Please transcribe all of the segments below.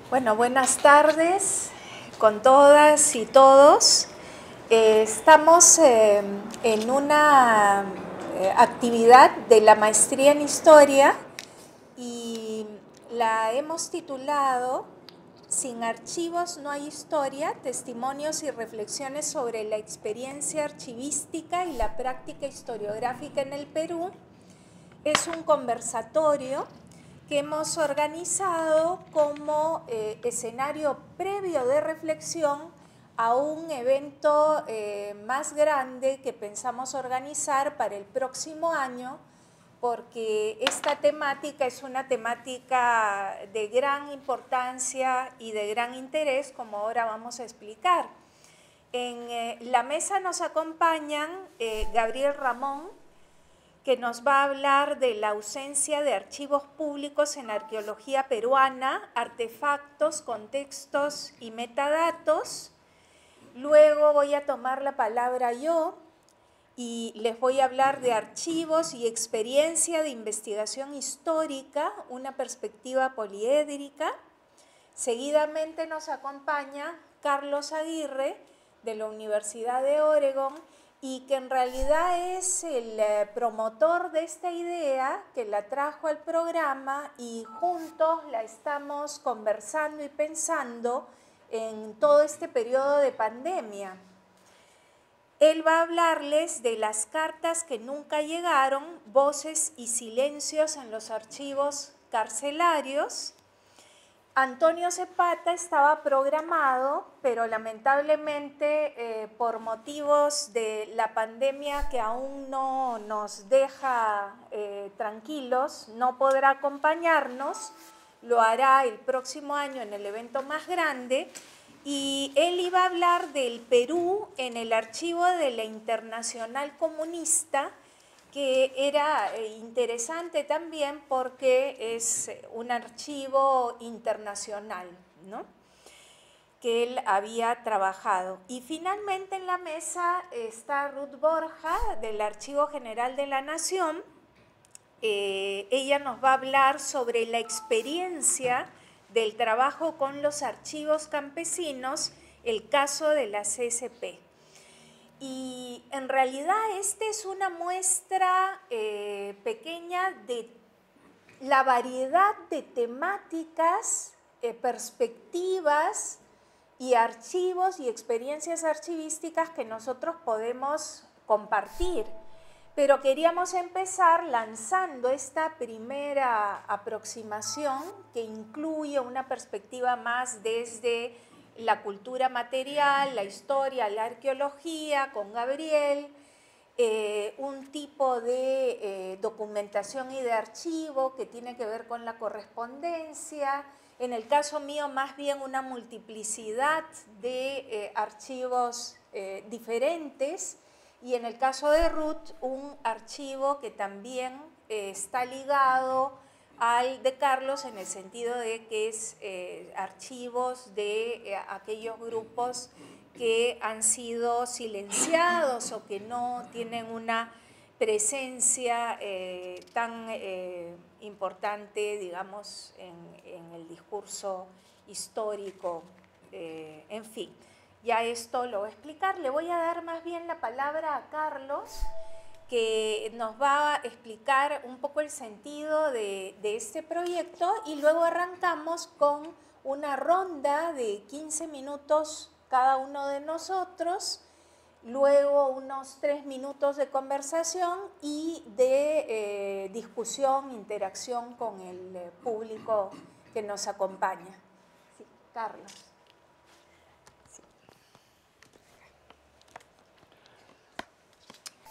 Bueno, buenas tardes con todas y todos. Estamos en una actividad de la maestría en Historia y la hemos titulado Sin archivos no hay historia, testimonios y reflexiones sobre la experiencia archivística y la práctica historiográfica en el Perú. Es un conversatorio que hemos organizado como escenario previo de reflexión a un evento más grande que pensamos organizar para el próximo año, porque esta temática es una temática de gran importancia y de gran interés, como ahora vamos a explicar. En la mesa nos acompañan Gabriel Ramón, que nos va a hablar de la ausencia de archivos públicos en arqueología peruana, artefactos, contextos y metadatos. Luego voy a tomar la palabra yo y les voy a hablar de archivos y experiencia de investigación histórica, una perspectiva poliédrica. Seguidamente nos acompaña Carlos Aguirre, de la Universidad de Oregón, y que en realidad es el promotor de esta idea, que la trajo al programa y juntos la estamos conversando y pensando en todo este periodo de pandemia. Él va a hablarles de las cartas que nunca llegaron, voces y silencios en los archivos carcelarios. Antonio Zapata estaba programado, pero lamentablemente por motivos de la pandemia que aún no nos deja tranquilos, no podrá acompañarnos. Lo hará el próximo año en el evento más grande. Y él iba a hablar del Perú en el archivo de la Internacional Comunista, que era interesante también porque es un archivo internacional, ¿no?, que él había trabajado. Y finalmente en la mesa está Ruth Borja, del Archivo General de la Nación. Ella nos va a hablar sobre la experiencia del trabajo con los archivos campesinos, el caso de la CSP. Y en realidad esta es una muestra pequeña de la variedad de temáticas, perspectivas y archivos y experiencias archivísticas que nosotros podemos compartir. Pero queríamos empezar lanzando esta primera aproximación que incluye una perspectiva más desde la cultura material, la historia, la arqueología, con Gabriel, un tipo de documentación y de archivo que tiene que ver con la correspondencia. En el caso mío, más bien una multiplicidad de archivos diferentes. Y en el caso de Ruth, un archivo que también está ligado al de Carlos, en el sentido de que es archivos de aquellos grupos que han sido silenciados o que no tienen una presencia tan importante, digamos, en el discurso histórico, en fin. Ya esto lo voy a explicar. Le voy a dar más bien la palabra a Carlos, que nos va a explicar un poco el sentido de este proyecto, y luego arrancamos con una ronda de 15 minutos cada uno de nosotros, luego unos 3 minutos de conversación y de discusión, interacción con el público que nos acompaña. Sí, Carlos.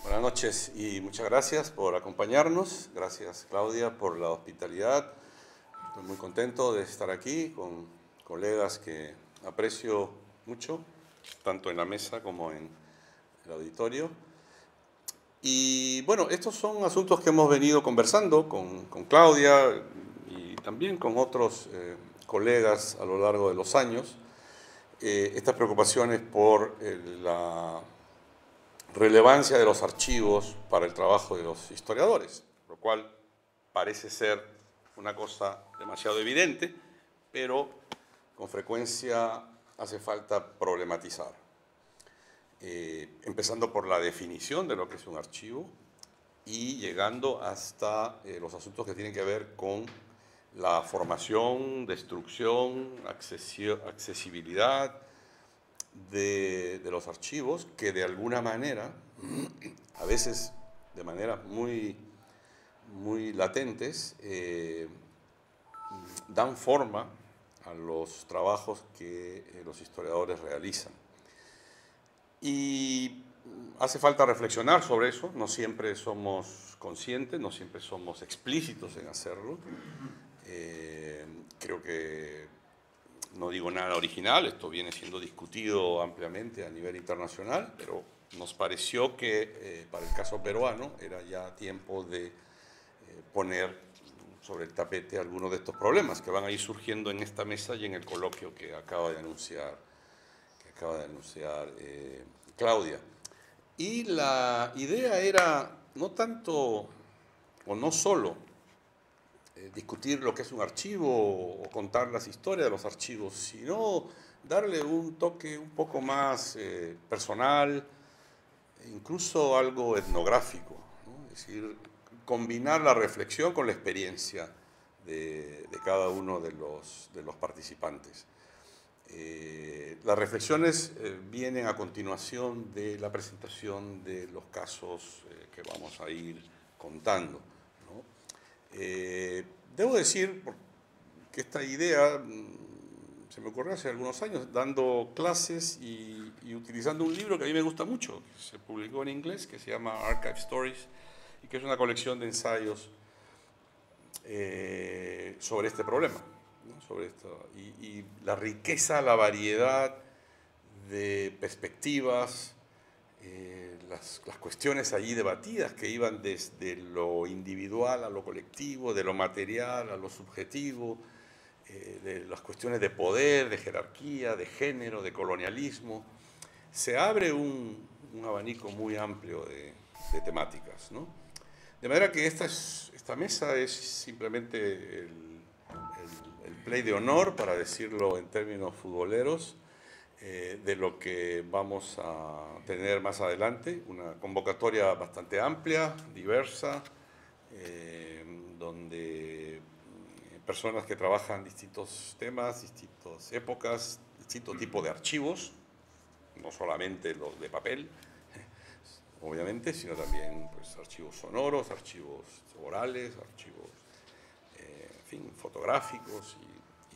Buenas noches y muchas gracias por acompañarnos. Gracias, Claudia, por la hospitalidad. Estoy muy contento de estar aquí con colegas que aprecio mucho, tanto en la mesa como en el auditorio. Y bueno, estos son asuntos que hemos venido conversando con Claudia y también con otros colegas a lo largo de los años. Estas preocupaciones por la relevancia de los archivos para el trabajo de los historiadores, lo cual parece ser una cosa demasiado evidente, pero con frecuencia hace falta problematizar. Empezando por la definición de lo que es un archivo y llegando hasta los asuntos que tienen que ver con la formación, destrucción, accesibilidad de los archivos que de alguna manera, a veces de maneras muy latentes, dan forma a los trabajos que los historiadores realizan. Y hace falta reflexionar sobre eso, no siempre somos conscientes, no siempre somos explícitos en hacerlo. Creo que no digo nada original, esto viene siendo discutido ampliamente a nivel internacional, pero nos pareció que para el caso peruano era ya tiempo de poner sobre el tapete algunos de estos problemas que van a ir surgiendo en esta mesa y en el coloquio que acaba de anunciar Claudia. Y la idea era no tanto o no solo discutir lo que es un archivo o contar las historias de los archivos, sino darle un toque un poco más personal, incluso algo etnográfico, ¿no? Es decir, combinar la reflexión con la experiencia de cada uno de los participantes. Las reflexiones vienen a continuación de la presentación de los casos que vamos a ir contando, ¿no? Debo decir que esta idea se me ocurrió hace algunos años dando clases y utilizando un libro que a mí me gusta mucho, que se publicó en inglés, que se llama Archive Stories, y que es una colección de ensayos sobre este problema, ¿no? Sobre esto, y la riqueza, la variedad de perspectivas, las cuestiones allí debatidas que iban desde lo individual a lo colectivo, de lo material a lo subjetivo, de las cuestiones de poder, de jerarquía, de género, de colonialismo. Se abre un abanico muy amplio de temáticas, ¿no? De manera que esta mesa es simplemente el play de honor, para decirlo en términos futboleros, de lo que vamos a tener más adelante, una convocatoria bastante amplia, diversa, donde personas que trabajan distintos temas, distintas épocas, distintos tipos de archivos, no solamente los de papel, obviamente, sino también pues, archivos sonoros, archivos orales, archivos, en fin, fotográficos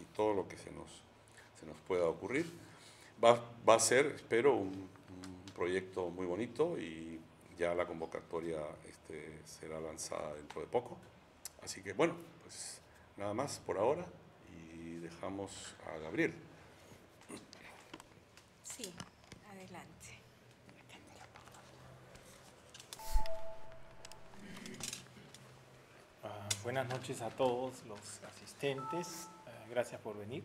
y todo lo que se nos pueda ocurrir. Va a ser, espero, un proyecto muy bonito y ya la convocatoria será lanzada dentro de poco. Así que, bueno, pues nada más por ahora y dejamos a Gabriel. Sí, adelante. Buenas noches a todos los asistentes. Gracias por venir.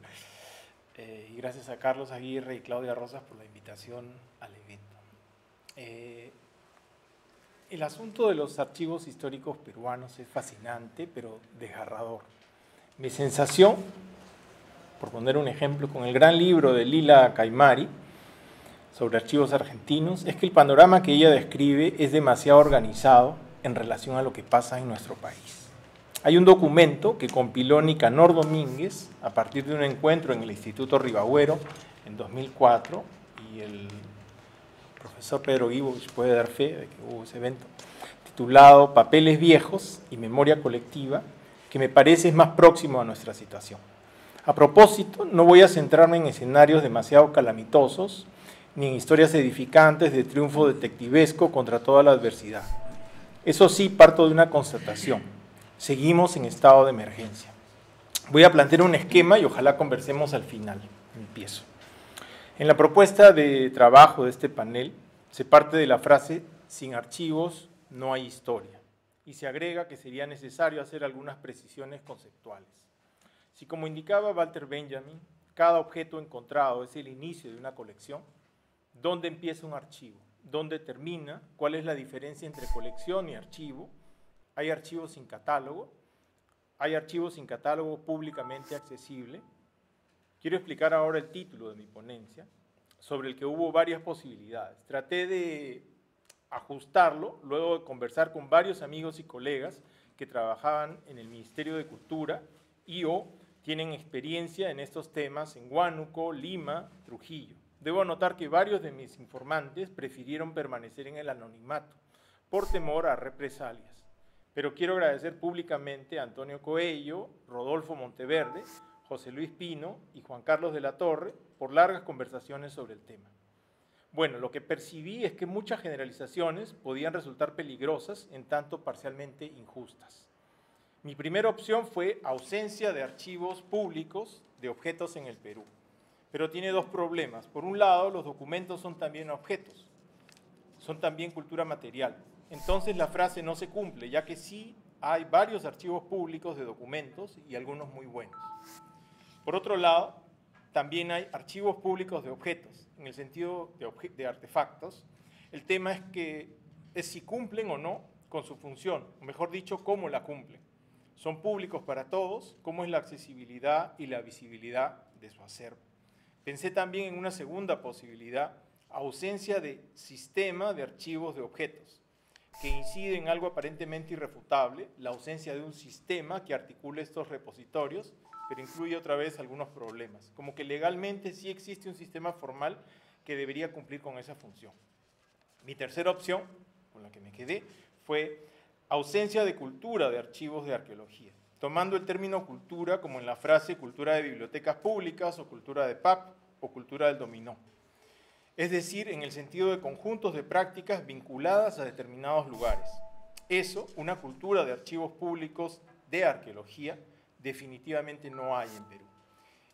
Y gracias a Carlos Aguirre y Claudia Rosas por la invitación al evento. El asunto de los archivos históricos peruanos es fascinante, pero desgarrador. Mi sensación, por poner un ejemplo, con el gran libro de Lila Caimari sobre archivos argentinos, es que el panorama que ella describe es demasiado organizado en relación a lo que pasa en nuestro país. Hay un documento que compiló Nicanor Domínguez a partir de un encuentro en el Instituto Ribagüero en 2004, y el profesor Pedro Guibovich puede dar fe de que hubo ese evento, titulado Papeles Viejos y Memoria Colectiva, que me parece es más próximo a nuestra situación. A propósito, no voy a centrarme en escenarios demasiado calamitosos, ni en historias edificantes de triunfo detectivesco contra toda la adversidad. Eso sí, parto de una constatación. Seguimos en estado de emergencia. Voy a plantear un esquema y ojalá conversemos al final. Empiezo. En la propuesta de trabajo de este panel se parte de la frase sin archivos no hay historia, y se agrega que sería necesario hacer algunas precisiones conceptuales. Si, como indicaba Walter Benjamin, cada objeto encontrado es el inicio de una colección, ¿dónde empieza un archivo? ¿Dónde termina? ¿Cuál es la diferencia entre colección y archivo? Hay archivos sin catálogo, hay archivos sin catálogo públicamente accesible. Quiero explicar ahora el título de mi ponencia, sobre el que hubo varias posibilidades. Traté de ajustarlo luego de conversar con varios amigos y colegas que trabajaban en el Ministerio de Cultura y o tienen experiencia en estos temas en Huánuco, Lima, Trujillo. Debo anotar que varios de mis informantes prefirieron permanecer en el anonimato por temor a represalias. Pero quiero agradecer públicamente a Antonio Coello, Rodolfo Monteverde, José Luis Pino y Juan Carlos de la Torre por largas conversaciones sobre el tema. Bueno, lo que percibí es que muchas generalizaciones podían resultar peligrosas, en tanto parcialmente injustas. Mi primera opción fue ausencia de archivos públicos de objetos en el Perú, pero tiene dos problemas. Por un lado, los documentos son también objetos, son también cultura material. Entonces la frase no se cumple, ya que sí hay varios archivos públicos de documentos y algunos muy buenos. Por otro lado, también hay archivos públicos de objetos, en el sentido de artefactos. El tema es si cumplen o no con su función, o mejor dicho, cómo la cumplen. Son públicos para todos, cómo es la accesibilidad y la visibilidad de su acervo. Pensé también en una segunda posibilidad, ausencia de sistema de archivos de objetos, que incide en algo aparentemente irrefutable, la ausencia de un sistema que articule estos repositorios, pero incluye otra vez algunos problemas, como que legalmente sí existe un sistema formal que debería cumplir con esa función. Mi tercera opción, con la que me quedé, fue ausencia de cultura de archivos de arqueología, tomando el término cultura como en la frase cultura de bibliotecas públicas o cultura de PAP o cultura del dominó. Es decir, en el sentido de conjuntos de prácticas vinculadas a determinados lugares. Eso, una cultura de archivos públicos de arqueología, definitivamente no hay en Perú.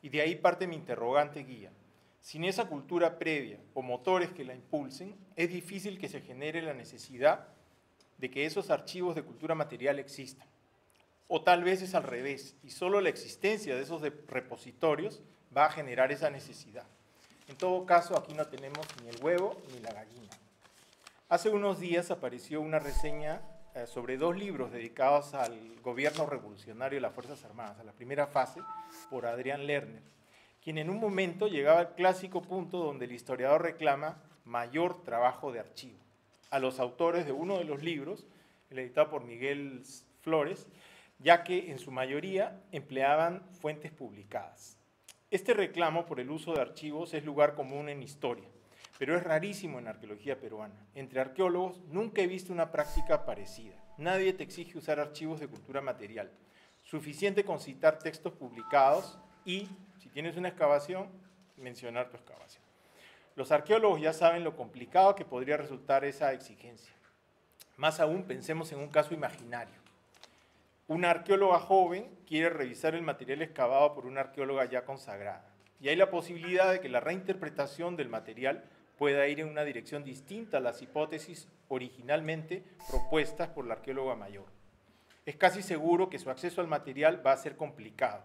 Y de ahí parte mi interrogante guía. Sin esa cultura previa o motores que la impulsen, es difícil que se genere la necesidad de que esos archivos de cultura material existan. O tal vez es al revés, y solo la existencia de esos repositorios va a generar esa necesidad. En todo caso, aquí no tenemos ni el huevo ni la gallina. Hace unos días apareció una reseña sobre 2 libros dedicados al gobierno revolucionario de las Fuerzas Armadas, a la primera fase, por Adrián Lerner, quien en un momento llegaba al clásico punto donde el historiador reclama mayor trabajo de archivo. A los autores de uno de los libros, el editado por Miguel Flores, ya que en su mayoría empleaban fuentes publicadas. Este reclamo por el uso de archivos es lugar común en historia, pero es rarísimo en arqueología peruana. Entre arqueólogos nunca he visto una práctica parecida. Nadie te exige usar archivos de cultura material. Suficiente con citar textos publicados y, si tienes una excavación, mencionar tu excavación. Los arqueólogos ya saben lo complicado que podría resultar esa exigencia. Más aún, pensemos en un caso imaginario. Una arqueóloga joven quiere revisar el material excavado por una arqueóloga ya consagrada. Y hay la posibilidad de que la reinterpretación del material pueda ir en una dirección distinta a las hipótesis originalmente propuestas por la arqueóloga mayor. Es casi seguro que su acceso al material va a ser complicado,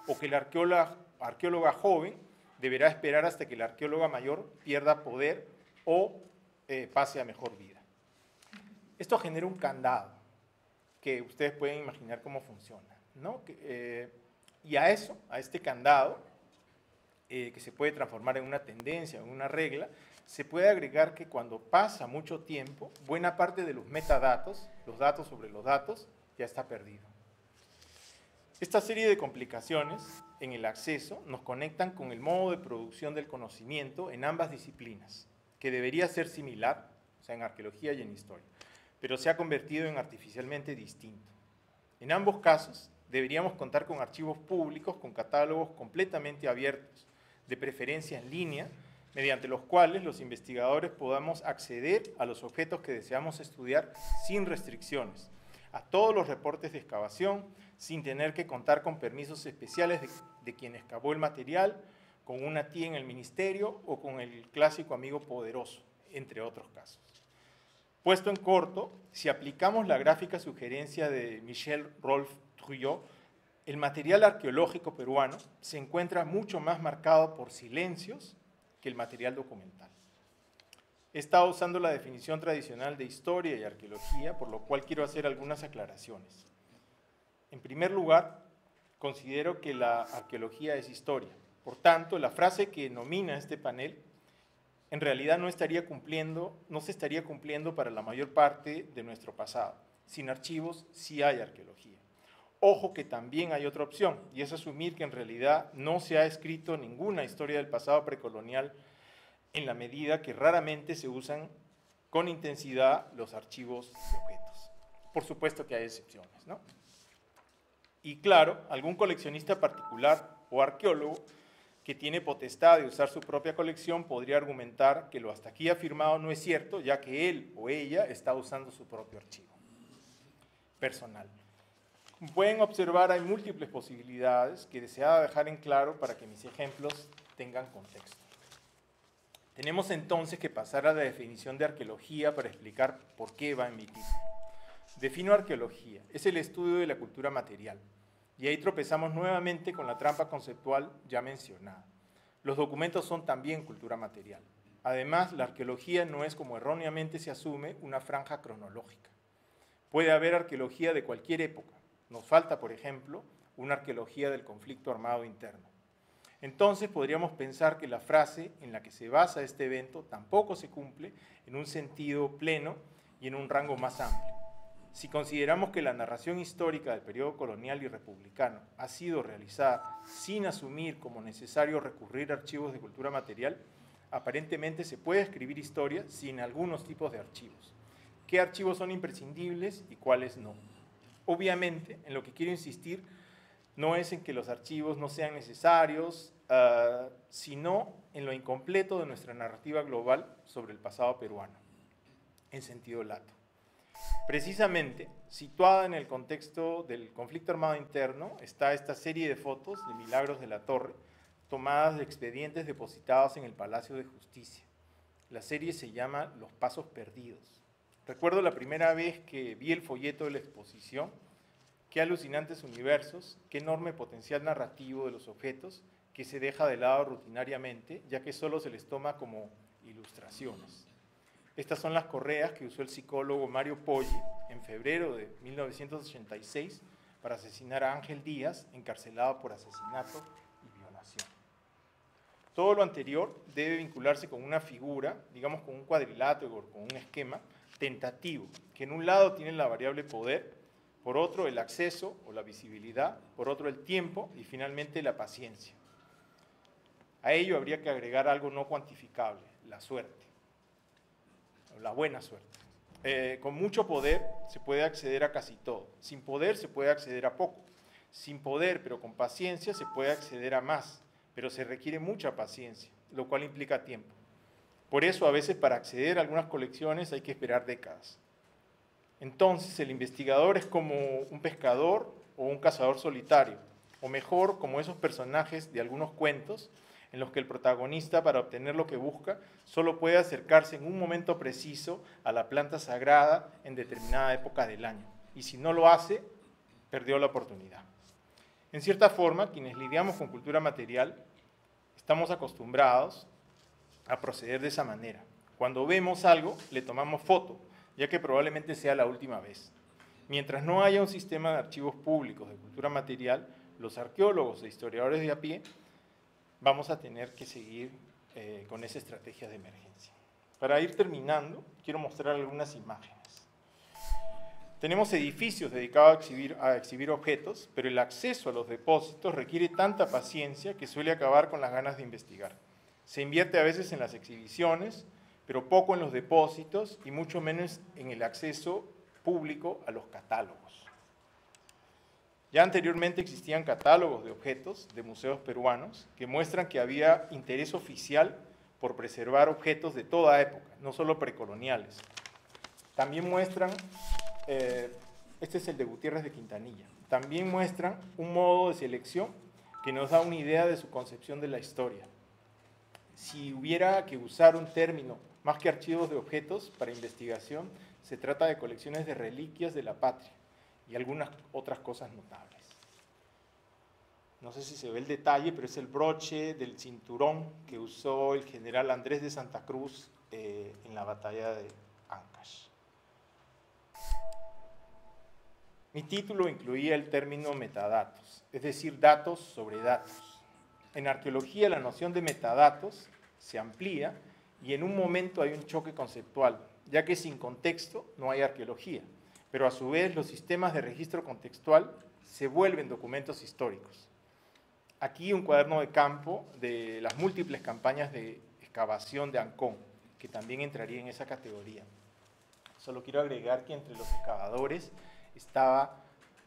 o que la arqueóloga joven deberá esperar hasta que la arqueóloga mayor pierda poder o pase a mejor vida. Esto genera un candado que ustedes pueden imaginar cómo funciona, ¿no? Y a este candado, que se puede transformar en una tendencia, en una regla, se puede agregar que cuando pasa mucho tiempo, buena parte de los metadatos, los datos sobre los datos, ya está perdido. Esta serie de complicaciones en el acceso nos conectan con el modo de producción del conocimiento en ambas disciplinas, que debería ser similar, o sea, en arqueología y en historia, pero se ha convertido en artificialmente distinto. En ambos casos, deberíamos contar con archivos públicos con catálogos completamente abiertos, de preferencia en línea, mediante los cuales los investigadores podamos acceder a los objetos que deseamos estudiar sin restricciones, a todos los reportes de excavación, sin tener que contar con permisos especiales de quien excavó el material, con una tía en el ministerio o con el clásico amigo poderoso, entre otros casos. Puesto en corto, si aplicamos la gráfica sugerencia de Michel Rolf Trouillot, el material arqueológico peruano se encuentra mucho más marcado por silencios que el material documental. He estado usando la definición tradicional de historia y arqueología, por lo cual quiero hacer algunas aclaraciones. En primer lugar, considero que la arqueología es historia, Por tanto, la frase que nomina este panel en realidad no se estaría cumpliendo para la mayor parte de nuestro pasado. Sin archivos sí hay arqueología. Ojo que también hay otra opción, y es asumir que en realidad no se ha escrito ninguna historia del pasado precolonial en la medida que raramente se usan con intensidad los archivos de objetos. Por supuesto que hay excepciones, ¿no? Y claro, algún coleccionista particular o arqueólogo que tiene potestad de usar su propia colección podría argumentar que lo hasta aquí afirmado no es cierto, ya que él o ella está usando su propio archivo personal. Como pueden observar, hay múltiples posibilidades que deseaba dejar en claro para que mis ejemplos tengan contexto. Tenemos entonces que pasar a la definición de arqueología para explicar por qué va en mi título. Defino arqueología, es el estudio de la cultura material. Y ahí tropezamos nuevamente con la trampa conceptual ya mencionada. Los documentos son también cultura material. Además, la arqueología no es, como erróneamente se asume, una franja cronológica. Puede haber arqueología de cualquier época. Nos falta, por ejemplo, una arqueología del conflicto armado interno. Entonces podríamos pensar que la frase en la que se basa este evento tampoco se cumple en un sentido pleno y en un rango más amplio. Si consideramos que la narración histórica del periodo colonial y republicano ha sido realizada sin asumir como necesario recurrir a archivos de cultura material, aparentemente se puede escribir historia sin algunos tipos de archivos. ¿Qué archivos son imprescindibles y cuáles no? Obviamente, en lo que quiero insistir no es en que los archivos no sean necesarios, sino en lo incompleto de nuestra narrativa global sobre el pasado peruano, en sentido lato. Precisamente, situada en el contexto del conflicto armado interno, está esta serie de fotos de Milagros de la Torre, tomadas de expedientes depositados en el Palacio de Justicia. La serie se llama Los Pasos Perdidos. Recuerdo la primera vez que vi el folleto de la exposición, qué alucinantes universos, qué enorme potencial narrativo de los objetos que se deja de lado rutinariamente, ya que solo se les toma como ilustraciones. Estas son las correas que usó el psicólogo Mario Poggi en febrero de 1986 para asesinar a Ángel Díaz, encarcelado por asesinato y violación. Todo lo anterior debe vincularse con una figura, digamos con un cuadrilátero, con un esquema tentativo, que en un lado tiene la variable poder, por otro el acceso o la visibilidad, por otro el tiempo y finalmente la paciencia. A ello habría que agregar algo no cuantificable, la suerte. La buena suerte. Con mucho poder se puede acceder a casi todo. Sin poder se puede acceder a poco. Sin poder, pero con paciencia, se puede acceder a más, pero se requiere mucha paciencia, lo cual implica tiempo. Por eso, a veces, para acceder a algunas colecciones hay que esperar décadas. Entonces, el investigador es como un pescador o un cazador solitario, o mejor, como esos personajes de algunos cuentos en los que el protagonista, para obtener lo que busca, solo puede acercarse en un momento preciso a la planta sagrada en determinada época del año. Y si no lo hace, perdió la oportunidad. En cierta forma, quienes lidiamos con cultura material, estamos acostumbrados a proceder de esa manera. Cuando vemos algo, le tomamos foto, ya que probablemente sea la última vez. Mientras no haya un sistema de archivos públicos de cultura material, los arqueólogos e historiadores de a pie vamos a tener que seguir con esa estrategia de emergencia. Para ir terminando, quiero mostrar algunas imágenes. Tenemos edificios dedicados a exhibir objetos, pero el acceso a los depósitos requiere tanta paciencia que suele acabar con las ganas de investigar. Se invierte a veces en las exhibiciones, pero poco en los depósitos y mucho menos en el acceso público a los catálogos. Ya anteriormente existían catálogos de objetos de museos peruanos que muestran que había interés oficial por preservar objetos de toda época, no solo precoloniales. También muestran, este es el de Gutiérrez de Quintanilla, también muestran un modo de selección que nos da una idea de su concepción de la historia. Si hubiera que usar un término más que archivos de objetos para investigación, se trata de colecciones de reliquias de la patria y algunas otras cosas notables. No sé si se ve el detalle, pero es el broche del cinturón que usó el general Andrés de Santa Cruz en la batalla de Ancash. Mi título incluía el término metadatos, es decir, datos sobre datos. En arqueología la noción de metadatos se amplía y en un momento hay un choque conceptual, ya que sin contexto no hay arqueología, pero a su vez los sistemas de registro contextual se vuelven documentos históricos. Aquí un cuaderno de campo de las múltiples campañas de excavación de Ancón, que también entraría en esa categoría. Solo quiero agregar que entre los excavadores estaba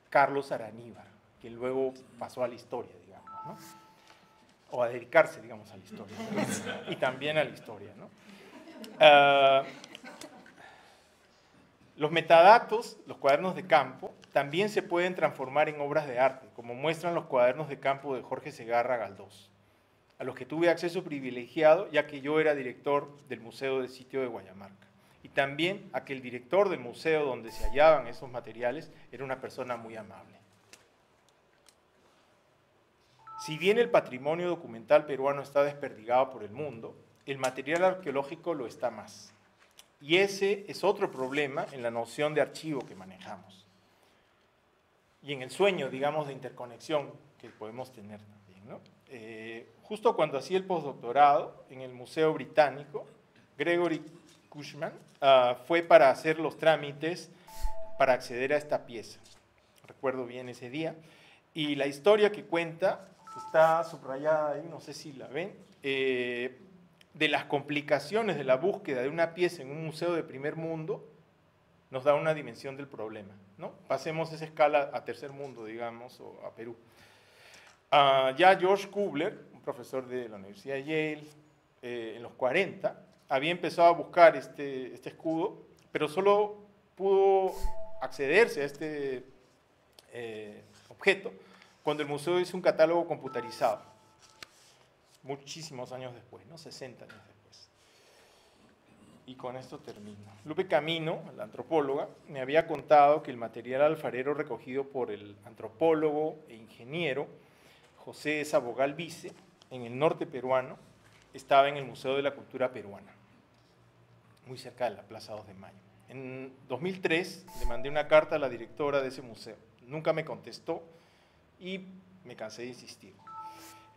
Carlos Araníbar, que luego pasó a la historia, digamos, ¿no? O a dedicarse, digamos, a la historia, ¿no? Y también a la historia, ¿no? Los metadatos, los cuadernos de campo, también se pueden transformar en obras de arte, como muestran los cuadernos de campo de Jorge Segarra Galdós, a los que tuve acceso privilegiado, ya que yo era director del Museo del Sitio de Guayamarca. Y también a que el director del museo donde se hallaban esos materiales era una persona muy amable. Si bien el patrimonio documental peruano está desperdigado por el mundo, el material arqueológico lo está más. Y ese es otro problema en la noción de archivo que manejamos. Y en el sueño, digamos, de interconexión que podemos tener también, ¿no? Justo cuando hacía el postdoctorado en el Museo Británico, Gregory Cushman fue para hacer los trámites para acceder a esta pieza. Recuerdo bien ese día. Y la historia que cuenta, que está subrayada ahí, no sé si la ven, de las complicaciones de la búsqueda de una pieza en un museo de primer mundo, nos da una dimensión del problema, ¿no? Pasemos esa escala a tercer mundo, digamos, o a Perú. Ya George Kubler, un profesor de la Universidad de Yale, en los 40, había empezado a buscar este escudo, pero solo pudo accederse a este objeto cuando el museo hizo un catálogo computarizado, muchísimos años después, ¿no? 60 años después. Y con esto termino. Lupe Camino, la antropóloga, me había contado que el material alfarero recogido por el antropólogo e ingeniero José Sabogal Vice, en el norte peruano, estaba en el Museo de la Cultura Peruana, muy cerca de la Plaza 2 de Mayo. En 2003 le mandé una carta a la directora de ese museo. Nunca me contestó y me cansé de insistir.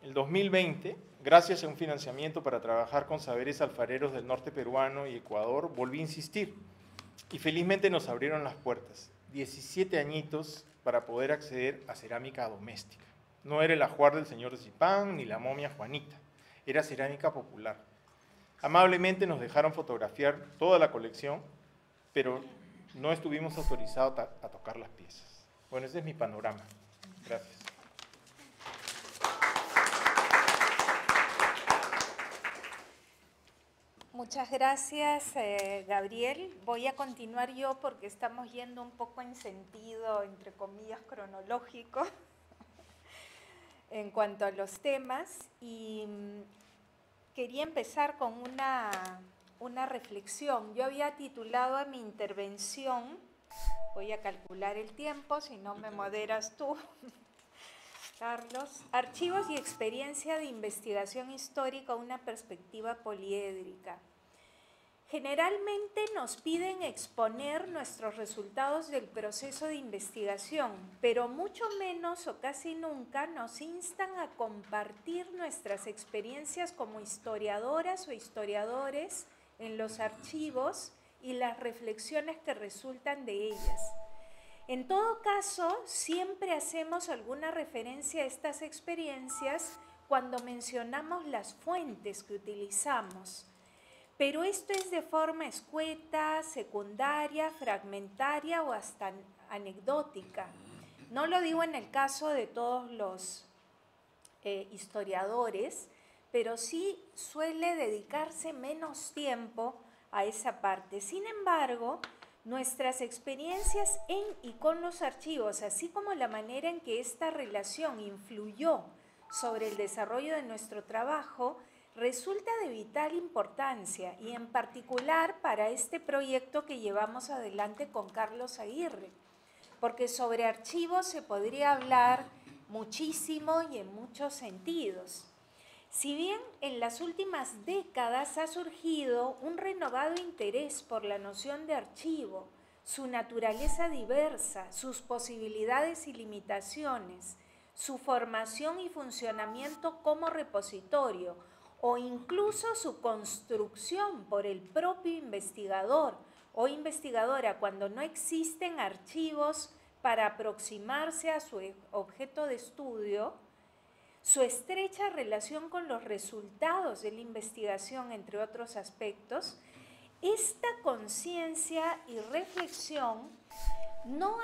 En 2020, gracias a un financiamiento para trabajar con saberes alfareros del norte peruano y Ecuador, volví a insistir y felizmente nos abrieron las puertas. 17 añitos para poder acceder a cerámica doméstica. No era el ajuar del señor Zipán ni la momia Juanita, era cerámica popular. Amablemente nos dejaron fotografiar toda la colección, pero no estuvimos autorizados a tocar las piezas. Bueno, ese es mi panorama. Gracias. Muchas gracias, Gabriel. Voy a continuar yo porque estamos yendo un poco en sentido, entre comillas, cronológico en cuanto a los temas. Y quería empezar con una reflexión. Yo había titulado a mi intervención, voy a calcular el tiempo, si no me moderas tú, Carlos, Archivos y experiencia de investigación histórica, una perspectiva poliédrica. Generalmente nos piden exponer nuestros resultados del proceso de investigación, pero mucho menos o casi nunca nos instan a compartir nuestras experiencias como historiadoras o historiadores en los archivos y las reflexiones que resultan de ellas. En todo caso, siempre hacemos alguna referencia a estas experiencias cuando mencionamos las fuentes que utilizamos. Pero esto es de forma escueta, secundaria, fragmentaria o hasta anecdótica. No lo digo en el caso de todos los historiadores, pero sí suele dedicarse menos tiempo a esa parte. Sin embargo, nuestras experiencias en y con los archivos, así como la manera en que esta relación influyó sobre el desarrollo de nuestro trabajo, resulta de vital importancia y en particular para este proyecto que llevamos adelante con Carlos Aguirre, porque sobre archivos se podría hablar muchísimo y en muchos sentidos. Si bien en las últimas décadas ha surgido un renovado interés por la noción de archivo, su naturaleza diversa, sus posibilidades y limitaciones, su formación y funcionamiento como repositorio o incluso su construcción por el propio investigador o investigadora cuando no existen archivos para aproximarse a su objeto de estudio, su estrecha relación con los resultados de la investigación, entre otros aspectos, esta conciencia y reflexión no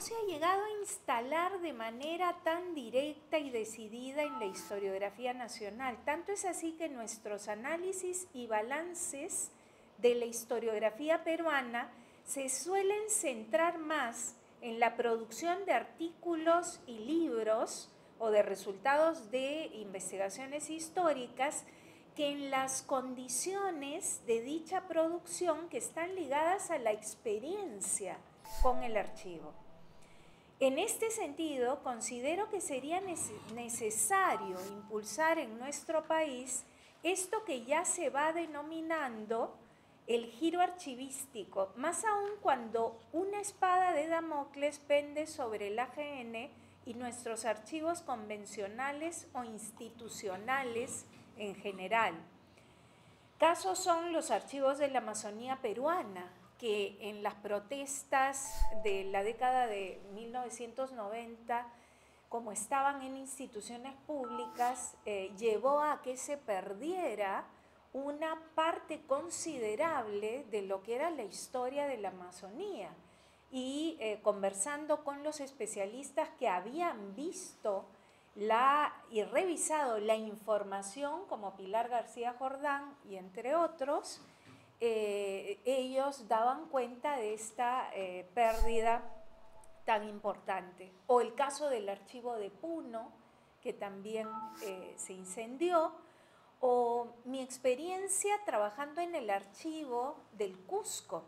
se ha llegado a instalar de manera tan directa y decidida en la historiografía nacional. Tanto es así que nuestros análisis y balances de la historiografía peruana se suelen centrar más en la producción de artículos y libros o de resultados de investigaciones históricas que en las condiciones de dicha producción que están ligadas a la experiencia con el archivo. En este sentido, considero que sería necesario impulsar en nuestro país esto que ya se va denominando el giro archivístico, más aún cuando una espada de Damocles pende sobre el AGN y nuestros archivos convencionales o institucionales en general. Casos son los archivos de la Amazonía peruana, que en las protestas de la década de 1990, como estaban en instituciones públicas, llevó a que se perdiera una parte considerable de lo que era la historia de la Amazonía. Y conversando con los especialistas que habían visto y revisado la información, como Pilar García Jordán y entre otros, ellos daban cuenta de esta pérdida tan importante. O el caso del archivo de Puno, que también se incendió, o mi experiencia trabajando en el archivo del Cusco.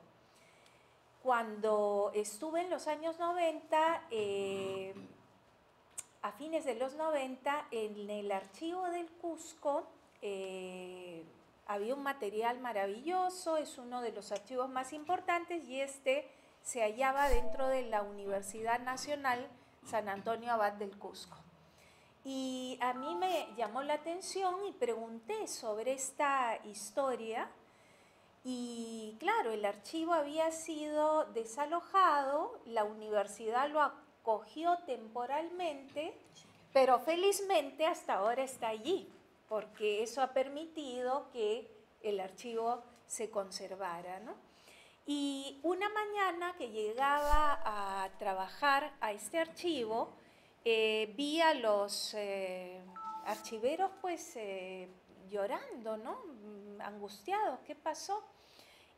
Cuando estuve en los años 90, a fines de los 90, en el archivo del Cusco había un material maravilloso, es uno de los archivos más importantes y este se hallaba dentro de la Universidad Nacional San Antonio Abad del Cusco. Y a mí me llamó la atención y pregunté sobre esta historia. Y claro, el archivo había sido desalojado, la universidad lo acogió temporalmente, pero felizmente hasta ahora está allí, porque eso ha permitido que el archivo se conservara, ¿no? Y una mañana que llegaba a trabajar a este archivo, vi a los archiveros pues llorando, ¿no? Angustiados, ¿qué pasó?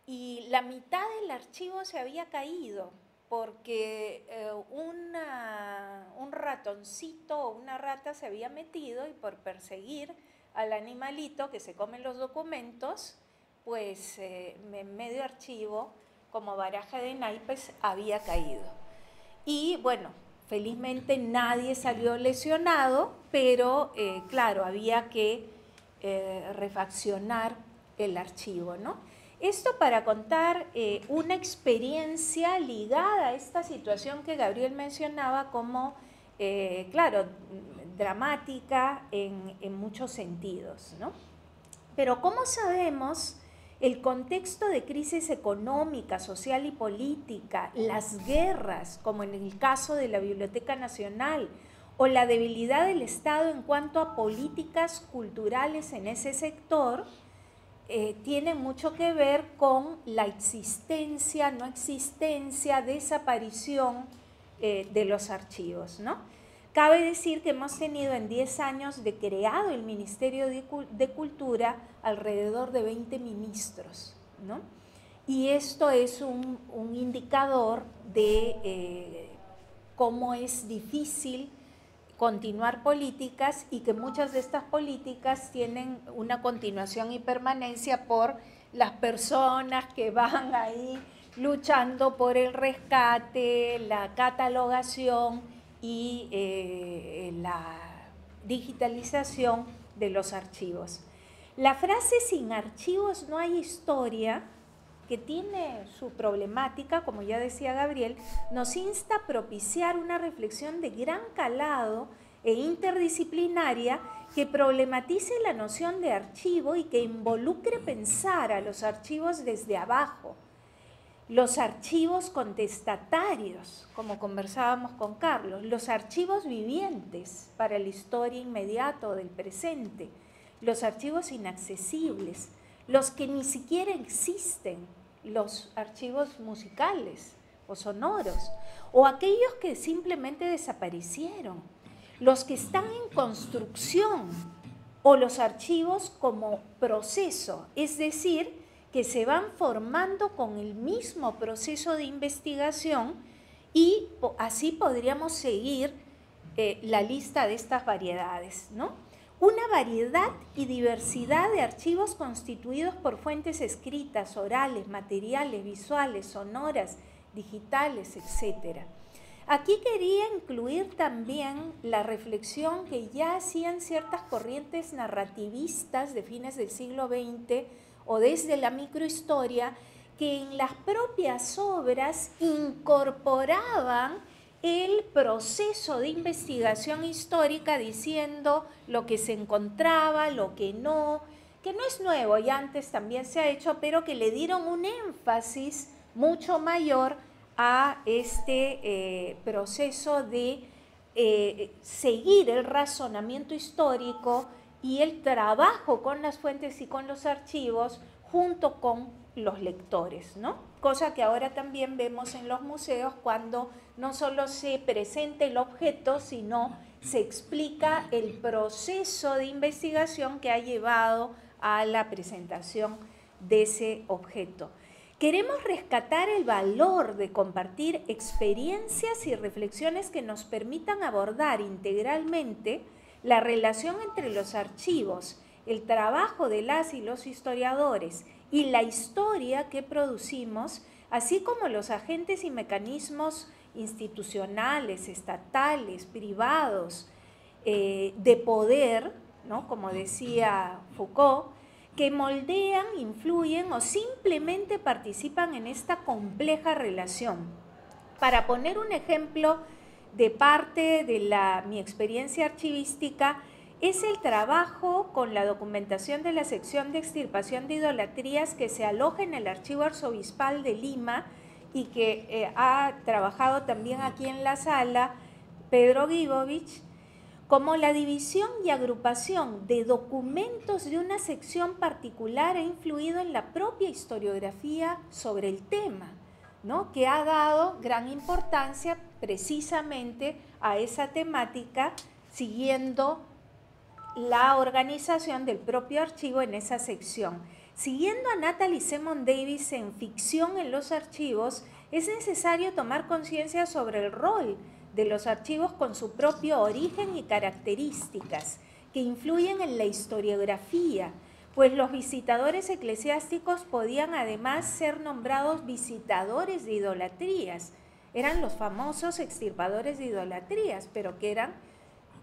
Y la mitad del archivo se había caído porque un ratoncito o una rata se había metido y por perseguir al animalito que se come los documentos, pues en medio archivo, como baraja de naipes, había caído. Y bueno, felizmente nadie salió lesionado, pero claro, había que refaccionar el archivo, ¿no? Esto para contar una experiencia ligada a esta situación que Gabriel mencionaba como, claro, dramática en muchos sentidos, ¿no? Pero ¿cómo sabemos el contexto de crisis económica, social y política, las guerras, como en el caso de la Biblioteca Nacional, o la debilidad del Estado en cuanto a políticas culturales en ese sector, tiene mucho que ver con la existencia, no existencia, desaparición de los archivos, ¿no? Cabe decir que hemos tenido en 10 años de creado el Ministerio de Cultura alrededor de 20 ministros, ¿no? Y esto es un indicador de cómo es difícil continuar políticas y que muchas de estas políticas tienen una continuación y permanencia por las personas que van ahí luchando por el rescate, la catalogación y la digitalización de los archivos. La frase "sin archivos no hay historia", que tiene su problemática, como ya decía Gabriel, nos insta a propiciar una reflexión de gran calado e interdisciplinaria que problematice la noción de archivo y que involucre pensar a los archivos desde abajo. Los archivos contestatarios, como conversábamos con Carlos, los archivos vivientes para la historia inmediata o del presente, los archivos inaccesibles, los que ni siquiera existen, los archivos musicales o sonoros, o aquellos que simplemente desaparecieron, los que están en construcción, o los archivos como proceso, es decir, que se van formando con el mismo proceso de investigación, y así podríamos seguir la lista de estas variedades, ¿no? Una variedad y diversidad de archivos constituidos por fuentes escritas, orales, materiales, visuales, sonoras, digitales, etc. Aquí quería incluir también la reflexión que ya hacían ciertas corrientes narrativistas de fines del siglo XX o desde la microhistoria, que en las propias obras incorporaban el proceso de investigación histórica diciendo lo que se encontraba, lo que no es nuevo, y antes también se ha hecho, pero que le dieron un énfasis mucho mayor a este proceso de seguir el razonamiento histórico y el trabajo con las fuentes y con los archivos junto con los lectores, ¿no? Cosa que ahora también vemos en los museos cuando no solo se presenta el objeto, sino se explica el proceso de investigación que ha llevado a la presentación de ese objeto. Queremos rescatar el valor de compartir experiencias y reflexiones que nos permitan abordar integralmente la relación entre los archivos, el trabajo de las y los historiadores y la historia que producimos, así como los agentes y mecanismos institucionales, estatales, privados, de poder, ¿no? Como decía Foucault, que moldean, influyen o simplemente participan en esta compleja relación. Para poner un ejemplo de parte de mi experiencia archivística, es el trabajo con la documentación de la sección de extirpación de idolatrías que se aloja en el Archivo Arzobispal de Lima y que ha trabajado también aquí en la sala Pedro Guibovich, como la división y agrupación de documentos de una sección particular ha influido en la propia historiografía sobre el tema, ¿no? Que ha dado gran importancia precisamente a esa temática, siguiendo la organización del propio archivo en esa sección. Siguiendo a Natalie Semon Davis en Ficción en los archivos, es necesario tomar conciencia sobre el rol de los archivos con su propio origen y características, que influyen en la historiografía, pues los visitadores eclesiásticos podían además ser nombrados visitadores de idolatrías. Eran los famosos extirpadores de idolatrías, pero que eran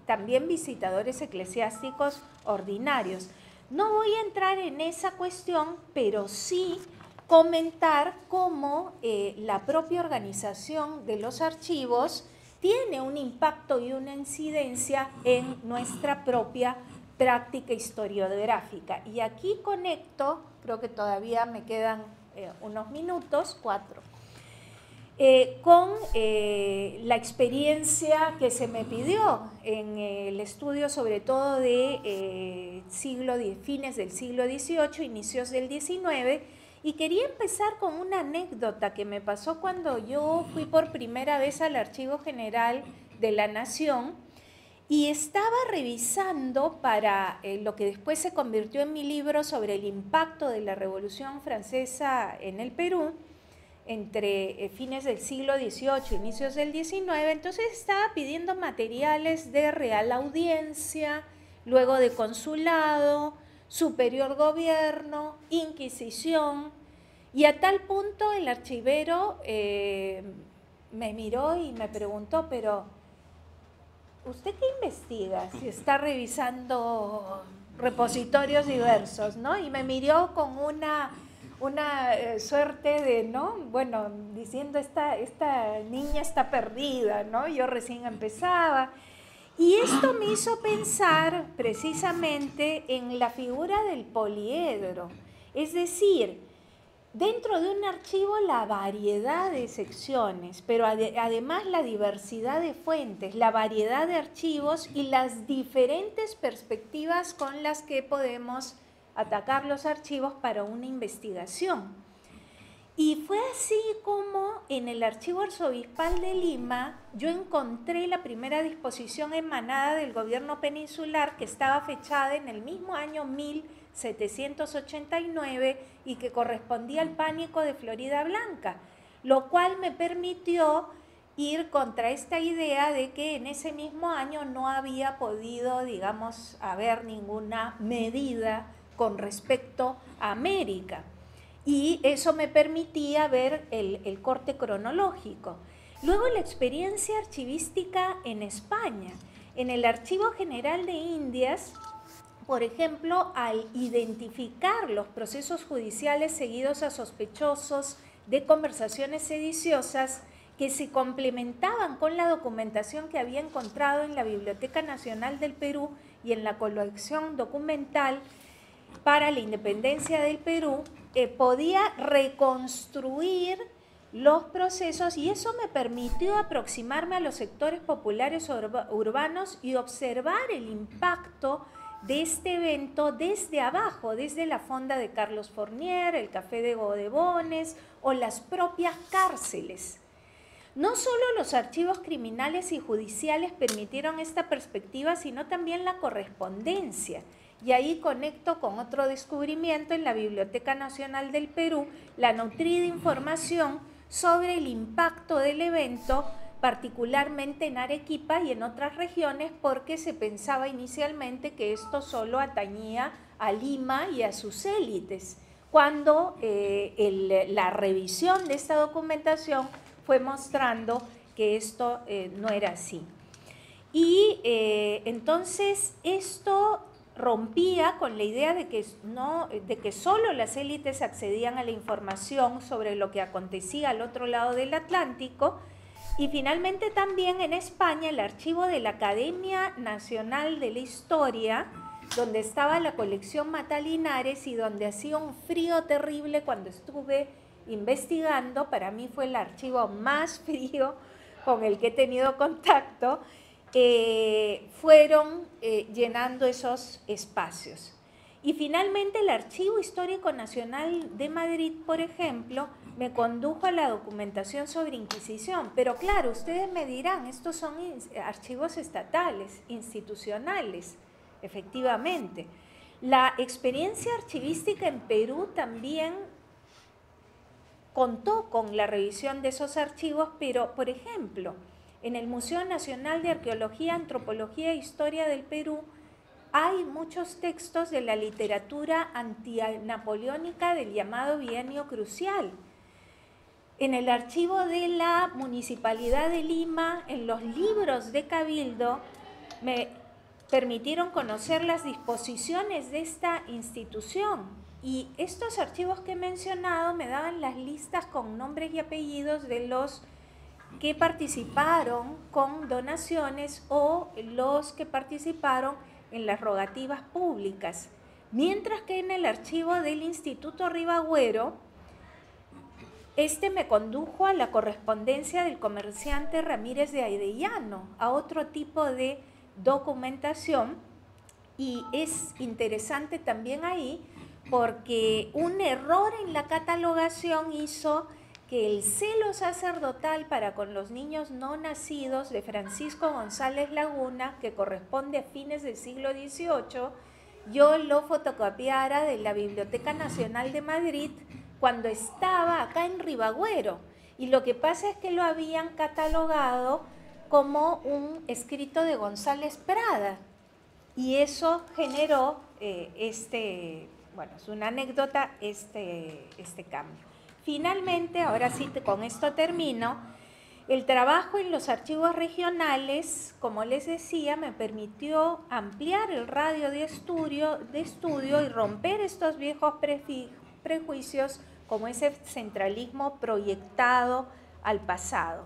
también visitadores eclesiásticos ordinarios. No voy a entrar en esa cuestión, pero sí comentar cómo la propia organización de los archivos tiene un impacto y una incidencia en nuestra propia práctica historiográfica. Y aquí conecto, creo que todavía me quedan unos minutos, 4, con la experiencia que se me pidió en el estudio sobre todo de fines del siglo XVIII, inicios del XIX, y quería empezar con una anécdota que me pasó cuando yo fui por primera vez al Archivo General de la Nación y estaba revisando para lo que después se convirtió en mi libro sobre el impacto de la Revolución Francesa en el Perú, entre fines del siglo XVIII, inicios del XIX. Entonces estaba pidiendo materiales de Real Audiencia, luego de Consulado, Superior Gobierno, Inquisición, y a tal punto el archivero me miró y me preguntó, pero ¿usted qué investiga si está revisando repositorios diversos, ¿no? Y me miró con una suerte de, ¿no? Bueno, diciendo esta niña está perdida, ¿no? Yo recién empezaba. Y esto me hizo pensar precisamente en la figura del poliedro, es decir, dentro de un archivo la variedad de secciones, pero además la diversidad de fuentes, la variedad de archivos y las diferentes perspectivas con las que podemos atacar los archivos para una investigación. Y fue así como en el Archivo Arzobispal de Lima yo encontré la primera disposición emanada del gobierno peninsular que estaba fechada en el mismo año 1789 y que correspondía al pánico de Florida Blanca, lo cual me permitió ir contra esta idea de que en ese mismo año no había podido, digamos, haber ninguna medida con respecto a América. Y eso me permitía ver el corte cronológico. Luego la experiencia archivística en España. En el Archivo General de Indias, por ejemplo, al identificar los procesos judiciales seguidos a sospechosos de conversaciones sediciosas que se complementaban con la documentación que había encontrado en la Biblioteca Nacional del Perú y en la colección documental para la independencia del Perú, podía reconstruir los procesos y eso me permitió aproximarme a los sectores populares urbanos y observar el impacto de este evento desde abajo, desde la fonda de Carlos Fournier, el Café de Bodegones o las propias cárceles. No solo los archivos criminales y judiciales permitieron esta perspectiva, sino también la correspondencia. Y ahí conecto con otro descubrimiento en la Biblioteca Nacional del Perú, la nutrida información sobre el impacto del evento, particularmente en Arequipa y en otras regiones, porque se pensaba inicialmente que esto solo atañía a Lima y a sus élites, cuando la revisión de esta documentación fue mostrando que esto no era así. Y entonces esto rompía con la idea de que solo las élites accedían a la información sobre lo que acontecía al otro lado del Atlántico. Y finalmente también en España el archivo de la Academia Nacional de la Historia, donde estaba la colección Mata Linares y donde hacía un frío terrible cuando estuve investigando, para mí fue el archivo más frío con el que he tenido contacto, fueron llenando esos espacios. Y finalmente el Archivo Histórico Nacional de Madrid, por ejemplo, me condujo a la documentación sobre Inquisición. Pero claro, ustedes me dirán, estos son archivos estatales, institucionales, efectivamente. La experiencia archivística en Perú también contó con la revisión de esos archivos, pero, por ejemplo, en el Museo Nacional de Arqueología, Antropología e Historia del Perú hay muchos textos de la literatura antinapoleónica del llamado Bienio Crucial. En el archivo de la Municipalidad de Lima, en los libros de Cabildo, me permitieron conocer las disposiciones de esta institución. Y estos archivos que he mencionado me daban las listas con nombres y apellidos de los que participaron con donaciones o los que participaron en las rogativas públicas. Mientras que en el archivo del Instituto Ribagüero, me condujo a la correspondencia del comerciante Ramírez de Aidellano, a otro tipo de documentación, y es interesante también ahí porque un error en la catalogación hizo que el celo sacerdotal para con los niños no nacidos de Francisco González Laguna, que corresponde a fines del siglo XVIII, yo lo fotocopiara de la Biblioteca Nacional de Madrid cuando estaba acá en Ribagüero. Y lo que pasa es que lo habían catalogado como un escrito de González Prada. Y eso generó bueno, es una anécdota, este cambio. Finalmente, ahora sí, con esto termino, el trabajo en los archivos regionales, como les decía, me permitió ampliar el radio de estudio y romper estos viejos prejuicios como ese centralismo proyectado al pasado.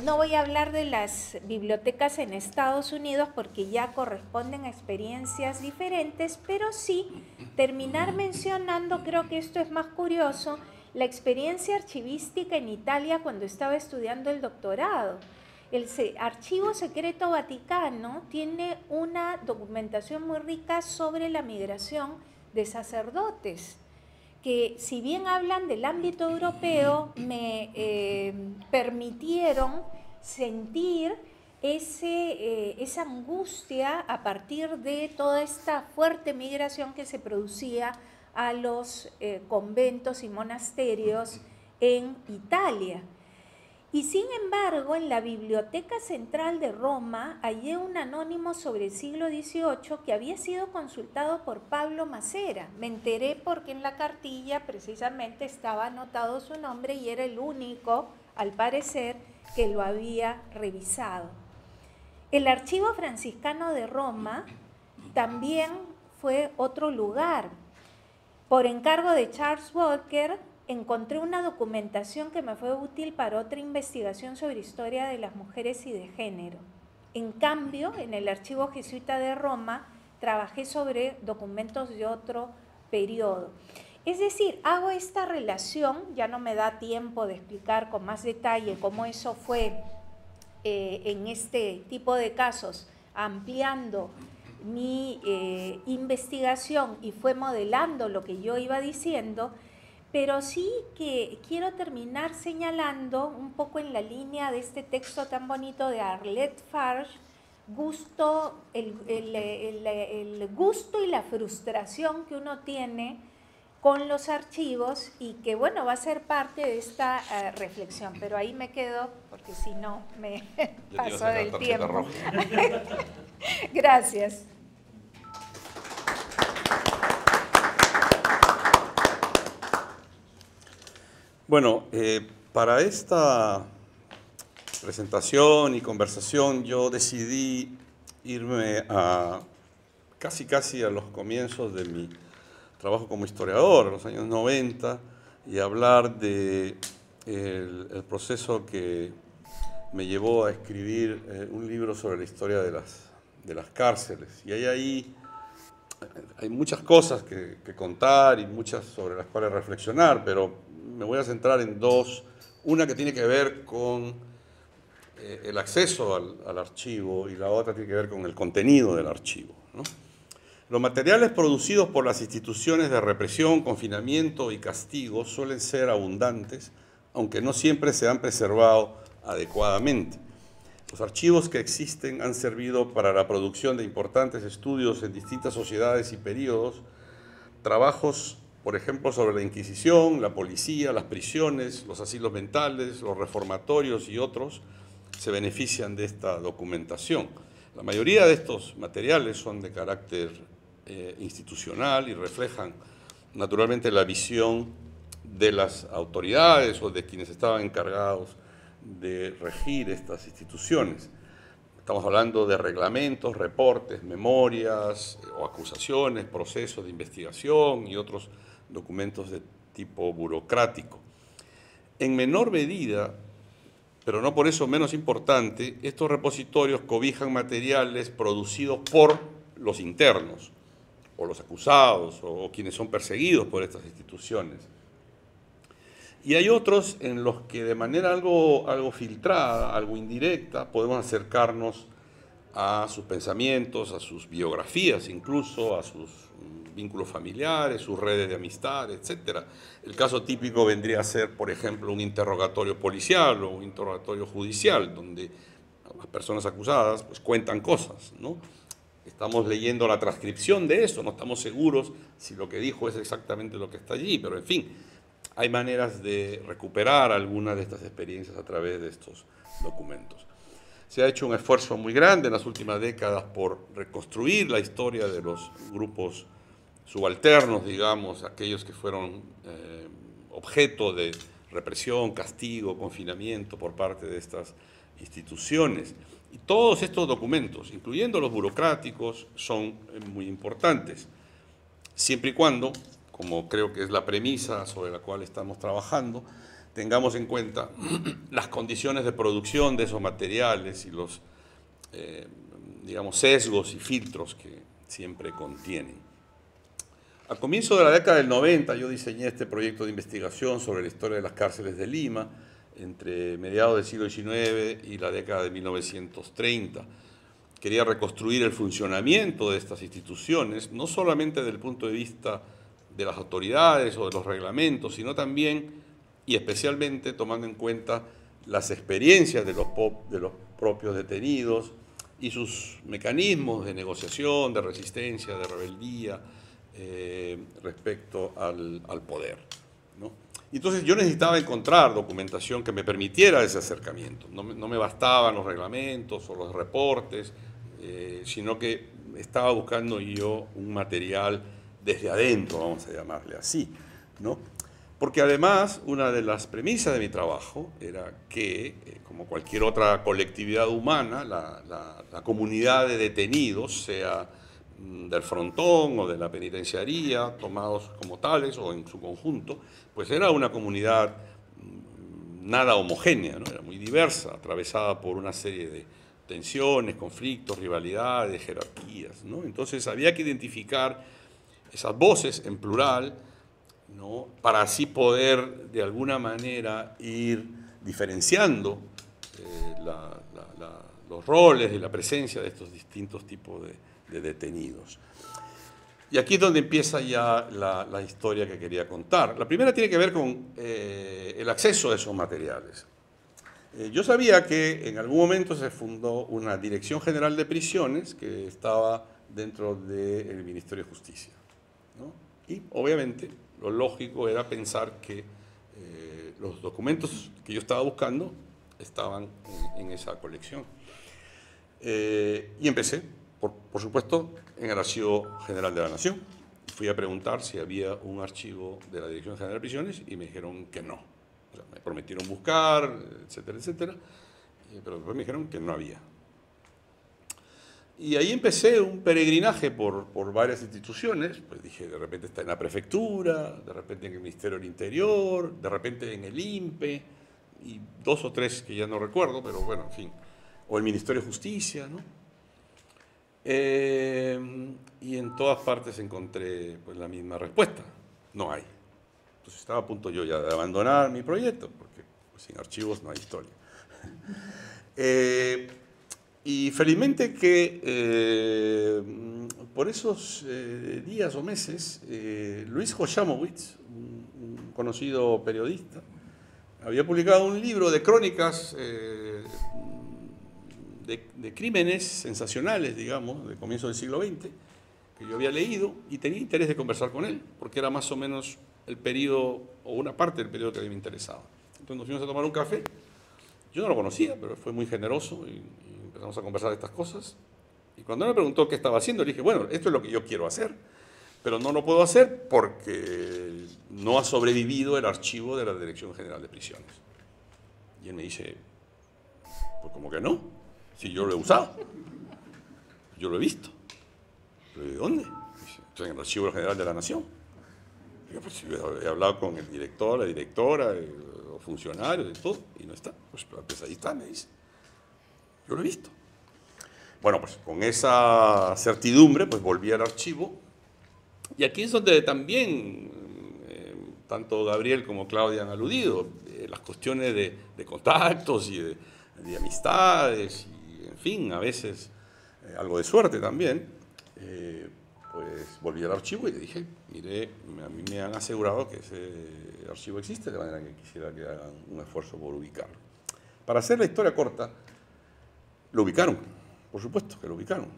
No voy a hablar de las bibliotecas en Estados Unidos porque ya corresponden a experiencias diferentes, pero sí terminar mencionando, creo que esto es más curioso, la experiencia archivística en Italia cuando estaba estudiando el doctorado. El Archivo Secreto Vaticano tiene una documentación muy rica sobre la migración de sacerdotes, que si bien hablan del ámbito europeo, me permitieron sentir esa angustia a partir de toda esta fuerte migración que se producía a los conventos y monasterios en Italia. Y sin embargo, en la Biblioteca Central de Roma hallé un anónimo sobre el siglo XVIII que había sido consultado por Pablo Macera. Me enteré porque en la cartilla precisamente estaba anotado su nombre y era el único, al parecer, que lo había revisado. El Archivo Franciscano de Roma también fue otro lugar. Por encargo de Charles Walker, encontré una documentación que me fue útil para otra investigación sobre historia de las mujeres y de género. En cambio, en el Archivo Jesuita de Roma, trabajé sobre documentos de otro periodo. Es decir, hago esta relación, ya no me da tiempo de explicar con más detalle cómo eso fue en este tipo de casos, ampliando mi investigación y fue modelando lo que yo iba diciendo, pero sí que quiero terminar señalando un poco en la línea de este texto tan bonito de Arlette Farge, el gusto y la frustración que uno tiene con los archivos y que, bueno, va a ser parte de esta reflexión, pero ahí me quedo porque si no me paso del tiempo. Gracias. Bueno, para esta presentación y conversación yo decidí irme a casi a los comienzos de mi trabajo como historiador, en los años 90, y hablar de el proceso que me llevó a escribir un libro sobre la historia de las cárceles. Y hay muchas cosas que contar y muchas sobre las cuales reflexionar, pero me voy a centrar en dos. Una que tiene que ver con el acceso al archivo y la otra tiene que ver con el contenido del archivo, ¿no? Los materiales producidos por las instituciones de represión, confinamiento y castigo suelen ser abundantes, aunque no siempre se han preservado adecuadamente. Los archivos que existen han servido para la producción de importantes estudios en distintas sociedades y periodos, trabajos, por ejemplo, sobre la Inquisición, la policía, las prisiones, los asilos mentales, los reformatorios y otros, se benefician de esta documentación. La mayoría de estos materiales son de carácter institucional y reflejan naturalmente la visión de las autoridades o de quienes estaban encargados de regir estas instituciones. Estamos hablando de reglamentos, reportes, memorias o acusaciones, procesos de investigación y otros documentos de tipo burocrático. En menor medida, pero no por eso menos importante, estos repositorios cobijan materiales producidos por los internos, o los acusados, o quienes son perseguidos por estas instituciones. Y hay otros en los que de manera algo filtrada, algo indirecta, podemos acercarnos a sus pensamientos, a sus biografías incluso, a sus vínculos familiares, sus redes de amistad, etc. El caso típico vendría a ser, por ejemplo, un interrogatorio policial o un interrogatorio judicial, donde las personas acusadas pues, cuentan cosas, ¿no? Estamos leyendo la transcripción de eso, no estamos seguros si lo que dijo es exactamente lo que está allí, pero en fin, hay maneras de recuperar algunas de estas experiencias a través de estos documentos. Se ha hecho un esfuerzo muy grande en las últimas décadas por reconstruir la historia de los grupos subalternos, digamos, aquellos que fueron objeto de represión, castigo, confinamiento por parte de estas instituciones. Y todos estos documentos, incluyendo los burocráticos, son muy importantes, siempre y cuando, como creo que es la premisa sobre la cual estamos trabajando, tengamos en cuenta las condiciones de producción de esos materiales y los, digamos, sesgos y filtros que siempre contienen. A comienzo de la década del 90 yo diseñé este proyecto de investigación sobre la historia de las cárceles de Lima entre mediados del siglo XIX y la década de 1930. Quería reconstruir el funcionamiento de estas instituciones, no solamente desde el punto de vista de las autoridades o de los reglamentos, sino también y especialmente tomando en cuenta las experiencias de los propios detenidos y sus mecanismos de negociación, de resistencia, de rebeldía respecto al poder, ¿no? Entonces yo necesitaba encontrar documentación que me permitiera ese acercamiento. No me bastaban los reglamentos o los reportes, sino que estaba buscando yo un material desde adentro, vamos a llamarle así, ¿no? Porque además una de las premisas de mi trabajo era que, como cualquier otra colectividad humana, la comunidad de detenidos, sea del frontón o de la penitenciaría, tomados como tales o en su conjunto, pues era una comunidad nada homogénea, ¿no? Era muy diversa, atravesada por una serie de tensiones, conflictos, rivalidades, jerarquías, ¿no? Entonces había que identificar esas voces en plural, ¿no? Para así poder de alguna manera ir diferenciando los roles y la presencia de estos distintos tipos de detenidos. Y aquí es donde empieza ya la historia que quería contar. La primera tiene que ver con el acceso a esos materiales. Yo sabía que en algún momento se fundó una Dirección General de Prisiones que estaba dentro del Ministerio de Justicia, ¿no? Y obviamente lo lógico era pensar que los documentos que yo estaba buscando estaban en esa colección. Y empecé, por supuesto, en el Archivo General de la Nación. Fui a preguntar si había un archivo de la Dirección General de Prisiones y me dijeron que no. O sea, me prometieron buscar, etcétera, etcétera, pero después me dijeron que no había. Y ahí empecé un peregrinaje por varias instituciones. Pues dije, de repente está en la prefectura, de repente en el Ministerio del Interior, de repente en el INPE, y 2 o 3 que ya no recuerdo, pero bueno, en fin. O el Ministerio de Justicia, ¿no? Y en todas partes encontré pues la misma respuesta: no hay. Entonces estaba a punto yo ya de abandonar mi proyecto, porque pues, sin archivos no hay historia. Y felizmente que por esos días o meses, Luis Hoshamowicz, un conocido periodista, había publicado un libro de crónicas de crímenes sensacionales, digamos, de comienzo del siglo XX, que yo había leído y tenía interés de conversar con él, porque era más o menos el periodo, o una parte del periodo que a mí me interesaba. Entonces nos fuimos a tomar un café. Yo no lo conocía, pero fue muy generoso y empezamos a conversar de estas cosas. Y cuando él me preguntó qué estaba haciendo, le dije, bueno, esto es lo que yo quiero hacer, pero no lo puedo hacer porque no ha sobrevivido el archivo de la Dirección General de Prisiones. Y él me dice, pues ¿cómo que no? Si yo lo he usado, yo lo he visto. ¿Pero de dónde? Dice, estoy en el Archivo General de la Nación. Digo, pues he hablado con el director, la directora, los funcionarios y todo, y no está. Pues ahí está, me dice. Yo lo he visto. Bueno, pues con esa certidumbre, pues volví al archivo. Y aquí es donde también, tanto Gabriel como Claudia han aludido, las cuestiones de contactos y de amistades, y en fin, a veces algo de suerte también. Pues volví al archivo y le dije, mire, a mí me han asegurado que ese archivo existe, de manera que quisiera que hagan un esfuerzo por ubicarlo. Para hacer la historia corta, lo ubicaron, por supuesto que lo ubicaron,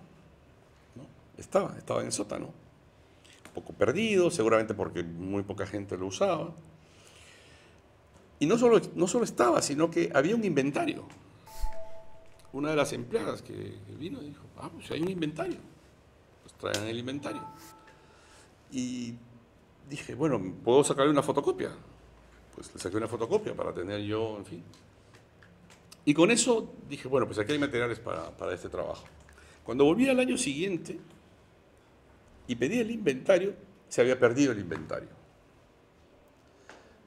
¿no? Estaba en el sótano, un poco perdido, seguramente porque muy poca gente lo usaba. Y no solo estaba, sino que había un inventario. Una de las empleadas que vino dijo, pues hay un inventario. Traen el inventario. Y dije, bueno, ¿puedo sacarle una fotocopia? Pues le saqué una fotocopia para tener yo, en fin. Y con eso dije, bueno, pues aquí hay materiales para este trabajo. Cuando volví al año siguiente y pedí el inventario, se había perdido el inventario.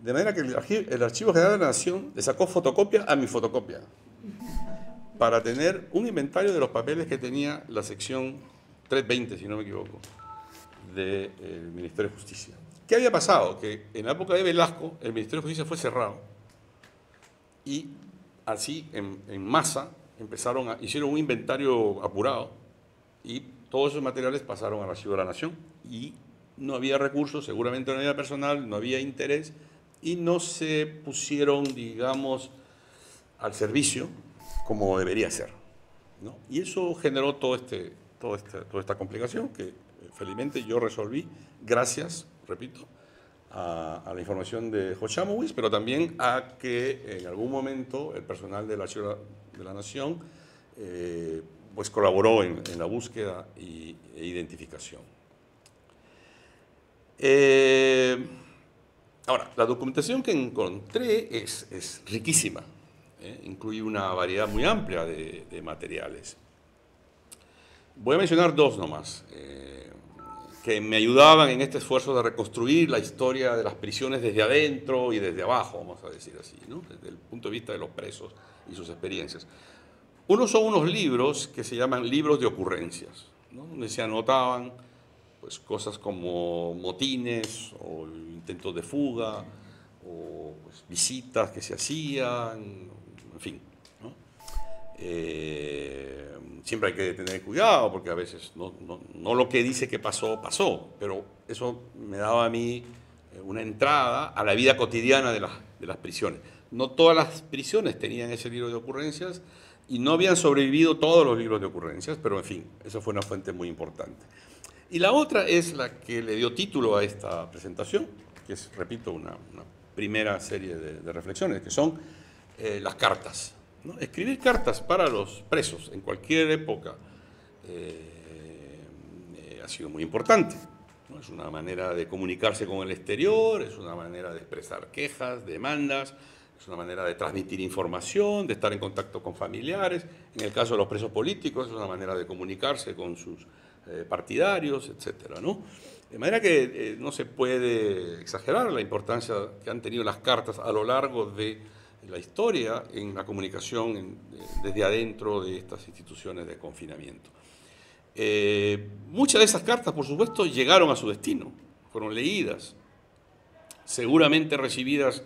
De manera que el Archivo General de la Nación le sacó fotocopia a mi fotocopia para tener un inventario de los papeles que tenía la sección 320, si no me equivoco, del Ministerio de Justicia. ¿Qué había pasado? Que en la época de Velasco el Ministerio de Justicia fue cerrado y así en masa hicieron un inventario apurado y todos esos materiales pasaron al Archivo de la Nación y no había recursos, seguramente no había personal, no había interés y no se pusieron, digamos, al servicio como debería ser, ¿no? Y eso generó toda esta complicación que felizmente yo resolví gracias, repito, a la información de Jochamowicz, pero también a que en algún momento el personal del Archivo de la Nación pues colaboró en la búsqueda e identificación. Ahora, la documentación que encontré es riquísima, incluye una variedad muy amplia de materiales. Voy a mencionar dos nomás, que me ayudaban en este esfuerzo de reconstruir la historia de las prisiones desde adentro y desde abajo, vamos a decir así, ¿no? Desde el punto de vista de los presos y sus experiencias. Uno son unos libros que se llaman libros de ocurrencias, ¿no? Donde se anotaban pues, cosas como motines o intentos de fuga o pues, visitas que se hacían, en fin, ¿no? Siempre hay que tener cuidado porque a veces no lo que dice que pasó, pasó, pero eso me daba a mí una entrada a la vida cotidiana de las prisiones. No todas las prisiones tenían ese libro de ocurrencias y no habían sobrevivido todos los libros de ocurrencias, pero en fin, eso fue una fuente muy importante. Y la otra es la que le dio título a esta presentación, que es, repito, una primera serie de reflexiones, que son las cartas, ¿no? Escribir cartas para los presos en cualquier época ha sido muy importante, ¿no? Es una manera de comunicarse con el exterior, es una manera de expresar quejas, demandas, es una manera de transmitir información, de estar en contacto con familiares. En el caso de los presos políticos es una manera de comunicarse con sus partidarios, etcétera, ¿no? De manera que no se puede exagerar la importancia que han tenido las cartas a lo largo de la historia en la comunicación desde adentro de estas instituciones de confinamiento. Muchas de esas cartas, por supuesto, llegaron a su destino, fueron leídas, seguramente recibidas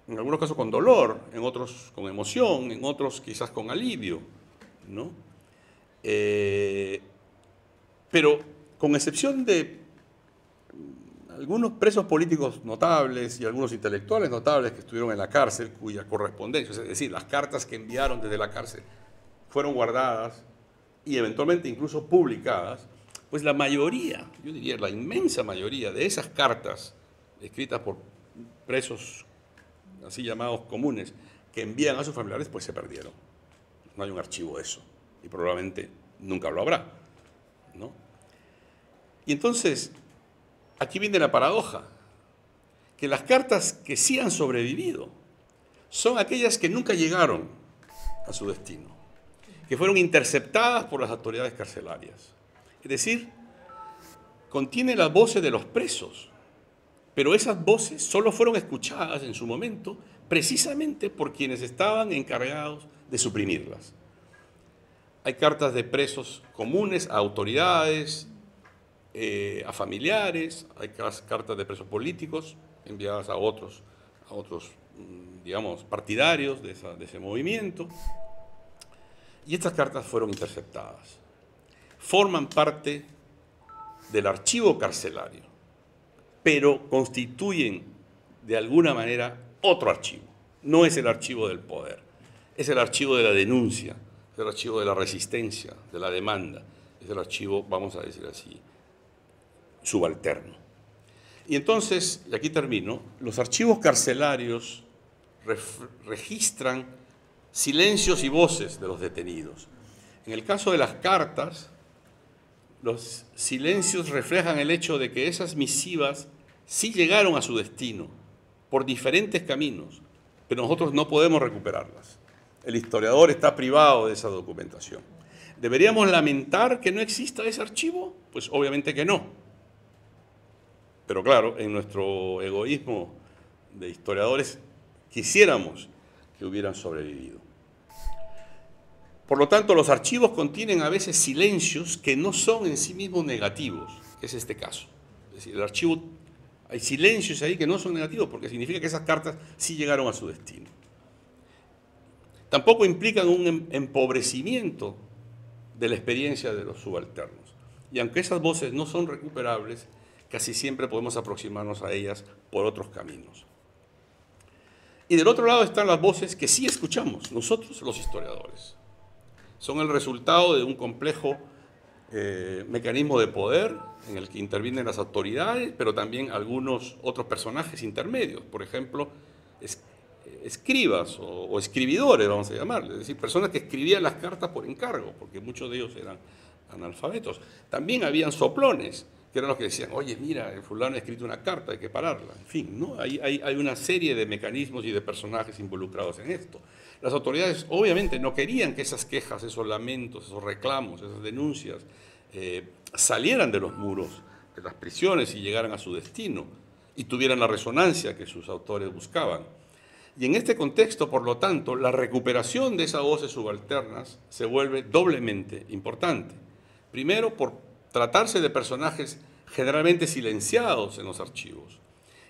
en algunos casos con dolor, en otros con emoción, en otros quizás con alivio, ¿no? Pero con excepción de algunos presos políticos notables y algunos intelectuales notables que estuvieron en la cárcel, cuya correspondencia, es decir, las cartas que enviaron desde la cárcel fueron guardadas y eventualmente incluso publicadas, pues la mayoría, yo diría la inmensa mayoría de esas cartas escritas por presos así llamados comunes que envían a sus familiares, pues se perdieron. No hay un archivo de eso y probablemente nunca lo habrá, ¿no? Y entonces, aquí viene la paradoja, que las cartas que sí han sobrevivido son aquellas que nunca llegaron a su destino, que fueron interceptadas por las autoridades carcelarias. Es decir, contiene las voces de los presos, pero esas voces solo fueron escuchadas en su momento precisamente por quienes estaban encargados de suprimirlas. Hay cartas de presos comunes a autoridades, a familiares, hay cartas de presos políticos enviadas a otros digamos, partidarios de ese movimiento. Y estas cartas fueron interceptadas. Forman parte del archivo carcelario, pero constituyen de alguna manera otro archivo. No es el archivo del poder, es el archivo de la denuncia, es el archivo de la resistencia, de la demanda, es el archivo, vamos a decir así, subalterno. Y entonces, y aquí termino, los archivos carcelarios registran silencios y voces de los detenidos. En el caso de las cartas, los silencios reflejan el hecho de que esas misivas sí llegaron a su destino por diferentes caminos, pero nosotros no podemos recuperarlas. El historiador está privado de esa documentación. ¿Deberíamos lamentar que no exista ese archivo? Pues obviamente que no. Pero claro, en nuestro egoísmo de historiadores quisiéramos que hubieran sobrevivido. Por lo tanto, los archivos contienen a veces silencios que no son en sí mismos negativos, que es este caso. Es decir, el archivo, hay silencios ahí que no son negativos porque significa que esas cartas sí llegaron a su destino. Tampoco implican un empobrecimiento de la experiencia de los subalternos. Y aunque esas voces no son recuperables, casi siempre podemos aproximarnos a ellas por otros caminos. Y del otro lado están las voces que sí escuchamos, nosotros los historiadores. Son el resultado de un complejo mecanismo de poder en el que intervienen las autoridades, pero también algunos otros personajes intermedios, por ejemplo, escribas o escribidores, vamos a llamarles, es decir, personas que escribían las cartas por encargo, porque muchos de ellos eran analfabetos. También habían soplones, que eran los que decían, oye, mira, el fulano ha escrito una carta, hay que pararla. En fin, ¿no? Hay una serie de mecanismos y de personajes involucrados en esto. Las autoridades obviamente no querían que esas quejas, esos lamentos, esos reclamos, esas denuncias salieran de los muros de las prisiones y llegaran a su destino y tuvieran la resonancia que sus autores buscaban. Y en este contexto, por lo tanto, la recuperación de esas voces subalternas se vuelve doblemente importante. Primero, por tratarse de personajes generalmente silenciados en los archivos.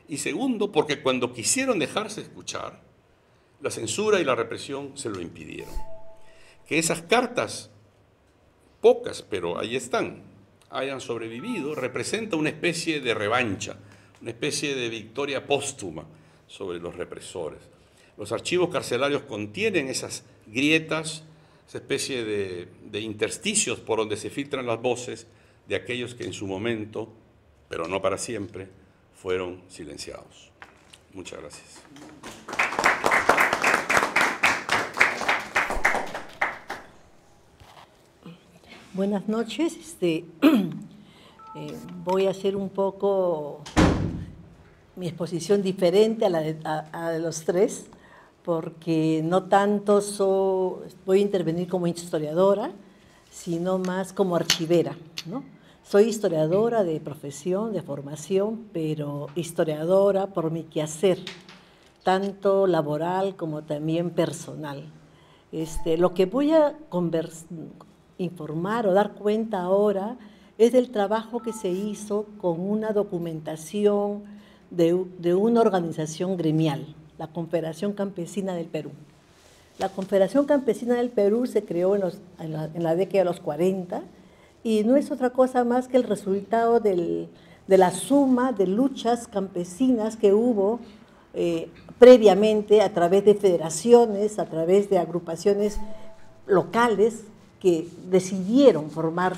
Y segundo, porque cuando quisieron dejarse escuchar, la censura y la represión se lo impidieron. Que esas cartas, pocas, pero ahí están, hayan sobrevivido, representa una especie de revancha, una especie de victoria póstuma sobre los represores. Los archivos carcelarios contienen esas grietas, esa especie de intersticios por donde se filtran las voces de aquellos que en su momento, pero no para siempre, fueron silenciados. Muchas gracias. Buenas noches. Voy a hacer un poco mi exposición diferente a la de los tres, porque no tanto voy a intervenir como historiadora, sino más como archivera, ¿no? Soy historiadora de profesión, de formación, pero historiadora por mi quehacer, tanto laboral como también personal. Lo que voy a informar o dar cuenta ahora es del trabajo que se hizo con una documentación de una organización gremial, la Confederación Campesina del Perú. La Confederación Campesina del Perú se creó en la década de los 40 y no es otra cosa más que el resultado de la suma de luchas campesinas que hubo previamente a través de federaciones, a través de agrupaciones locales que decidieron formar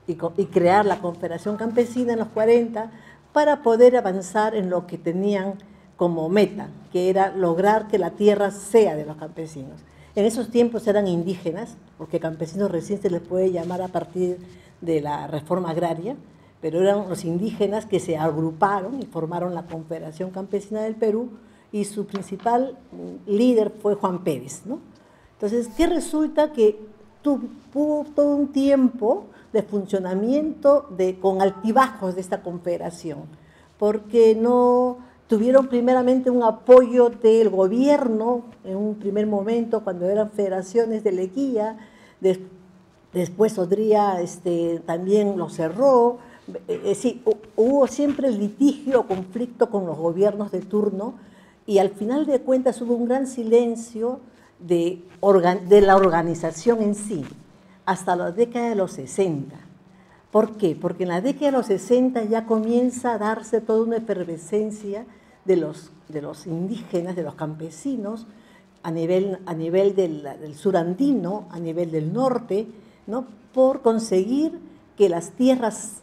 y crear la Confederación Campesina en los 40 para poder avanzar en lo que tenían como meta, que era lograr que la tierra sea de los campesinos. En esos tiempos eran indígenas, porque campesinos recién se les puede llamar a partir de la reforma agraria, pero eran los indígenas que se agruparon y formaron la Confederación Campesina del Perú, y su principal líder fue Juan Pérez, ¿no? Entonces, ¿qué resulta? Que tuvo todo un tiempo de funcionamiento con altibajos de esta confederación, porque no tuvieron primeramente un apoyo del gobierno en un primer momento cuando eran federaciones de Leguía, después Odría también lo cerró. Sí, hubo siempre litigio o conflicto con los gobiernos de turno y al final de cuentas hubo un gran silencio de la organización en sí, hasta la década de los 60. ¿Por qué? Porque en la década de los 60 ya comienza a darse toda una efervescencia de los indígenas, de los campesinos, a nivel del sur andino, a nivel del norte, ¿no? Por conseguir que las tierras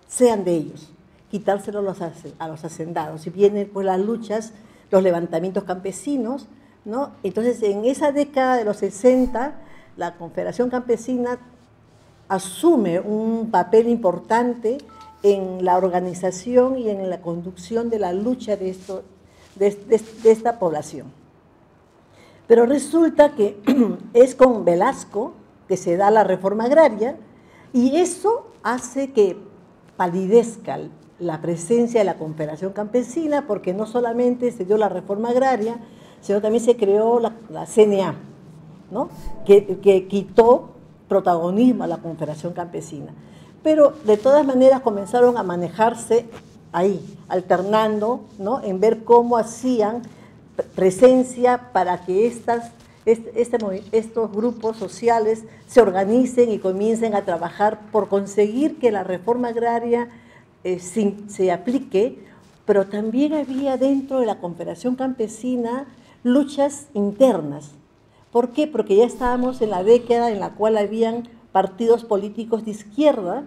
sean de ellos, quitárselo a los hacendados. Y vienen pues las luchas, los levantamientos campesinos, ¿no? Entonces, en esa década de los 60, la Confederación Campesina asume un papel importante en la organización y en la conducción de la lucha de esta población. Pero resulta que es con Velasco que se da la reforma agraria y eso hace que palidezca la presencia de la Confederación Campesina, porque no solamente se dio la reforma agraria, sino también se creó la CNA, ¿no? que quitó protagonismo a la Confederación Campesina. Pero de todas maneras comenzaron a manejarse ahí, alternando, ¿no? En ver cómo hacían presencia para que estos grupos sociales se organicen y comiencen a trabajar por conseguir que la reforma agraria se aplique, pero también había dentro de la Confederación Campesina luchas internas. ¿Por qué? Porque ya estábamos en la década en la cual habían partidos políticos de izquierda